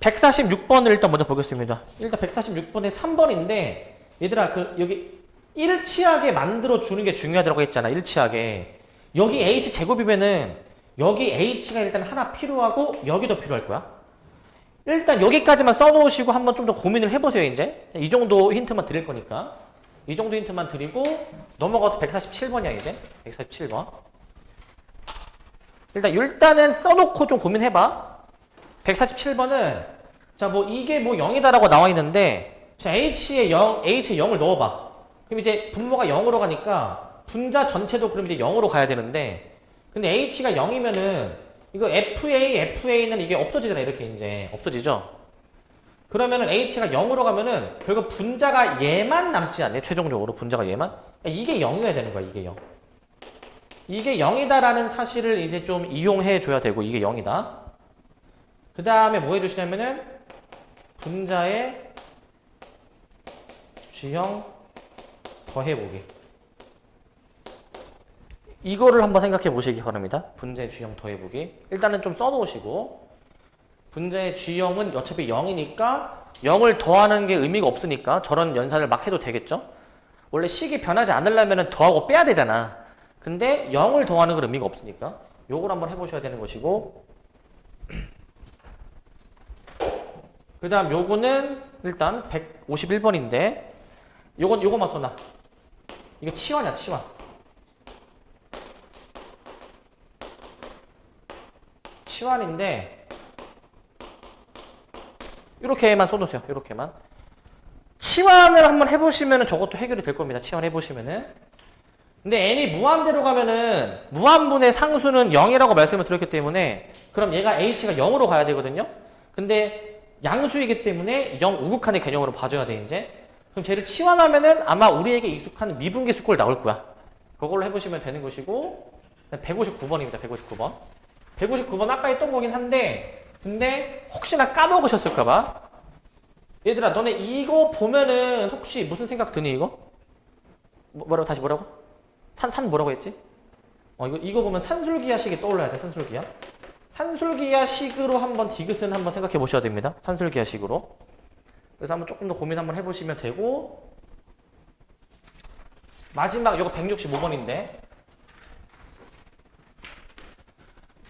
146번을 일단 먼저 보겠습니다. 일단 146번에 3번인데 얘들아 여기 일치하게 만들어 주는 게 중요하다고 했잖아. 일치하게. 여기 h 제곱이면은 여기 h가 일단 하나 필요하고 여기도 필요할 거야. 일단 여기까지만 써놓으시고 한번 좀 더 고민을 해보세요. 이제 이 정도 힌트만 드릴 거니까 이 정도 힌트만 드리고 넘어가서 147번이야. 이제 147번. 일단은 써놓고 좀 고민해봐. 147번은 자, 뭐 이게 뭐 0이다라고 나와 있는데, 자, h에 0을 넣어봐. 그럼 이제 분모가 0으로 가니까 분자 전체도 그럼 이제 0으로 가야 되는데, 근데 h가 0이면은 이거 FA는 이게 없어지잖아. 이렇게 이제 없어지죠. 그러면은 h가 0으로 가면은 결국 분자가 얘만 남지 않네. 최종적으로 분자가 얘만. 이게 0이어야 되는 거야. 이게 0. 이게 0이다라는 사실을 이제 좀 이용해 줘야 되고, 이게 0이다. 그 다음에 뭐 해주시냐면은 분자의 G형 더해보기. 이거를 한번 생각해 보시기 바랍니다. 분자의 G형 더해보기. 일단은 좀 써놓으시고, 분자의 G형은 어차피 0이니까 0을 더하는 게 의미가 없으니까 저런 연산을 막 해도 되겠죠? 원래 식이 변하지 않으려면 더하고 빼야 되잖아. 근데 0을 더하는 건 의미가 없으니까 요걸 한번 해보셔야 되는 것이고, 그 다음 요거는 일단 151번인데 요거만 써놔. 이거 치환이야, 치환. 치환인데 이렇게만 써놓으세요. 이렇게만. 치환을 한번 해보시면은 저것도 해결이 될 겁니다. 치환해보시면은. 근데 n이 무한대로 가면은 무한분의 상수는 0이라고 말씀을 드렸기 때문에 그럼 얘가 h가 0으로 가야 되거든요. 근데 양수이기 때문에 0 우극한의 개념으로 봐줘야 돼 이제. 그럼 쟤를 치환하면은 아마 우리에게 익숙한 미분계수꼴 나올 거야. 그걸로 해보시면 되는 것이고, 159번입니다. 159번. 159번 아까 했던 거긴 한데, 근데 혹시나 까먹으셨을까봐. 얘들아, 너네 이거 보면은 혹시 무슨 생각 드니 이거? 뭐라고 다시 뭐라고? 산 뭐라고 했지? 이거 보면 산술기하식이 떠올라야 돼. 산술기하. 산술기하식으로 한번 디귿은 한번 생각해 보셔야 됩니다. 산술기하식으로. 그래서 한번 조금 더 고민 한번 해보시면 되고, 마지막 요거 165번인데,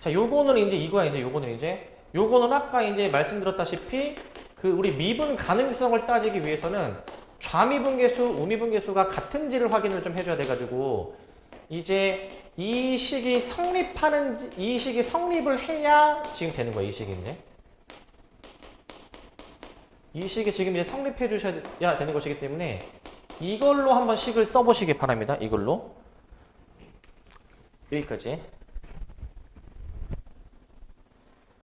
자, 요거는 이제 이거야. 요거는 아까 이제 말씀드렸다시피 그 우리 미분 가능성을 따지기 위해서는 좌미분계수, 우미분계수가 같은지를 확인을 좀 해줘야 돼가지고, 이제 이 식이 성립을 해야 지금 되는 거야. 이 식이 이제. 이 식이 지금 이제 성립해 주셔야 되는 것이기 때문에 이걸로 한번 식을 써보시기 바랍니다. 이걸로. 여기까지.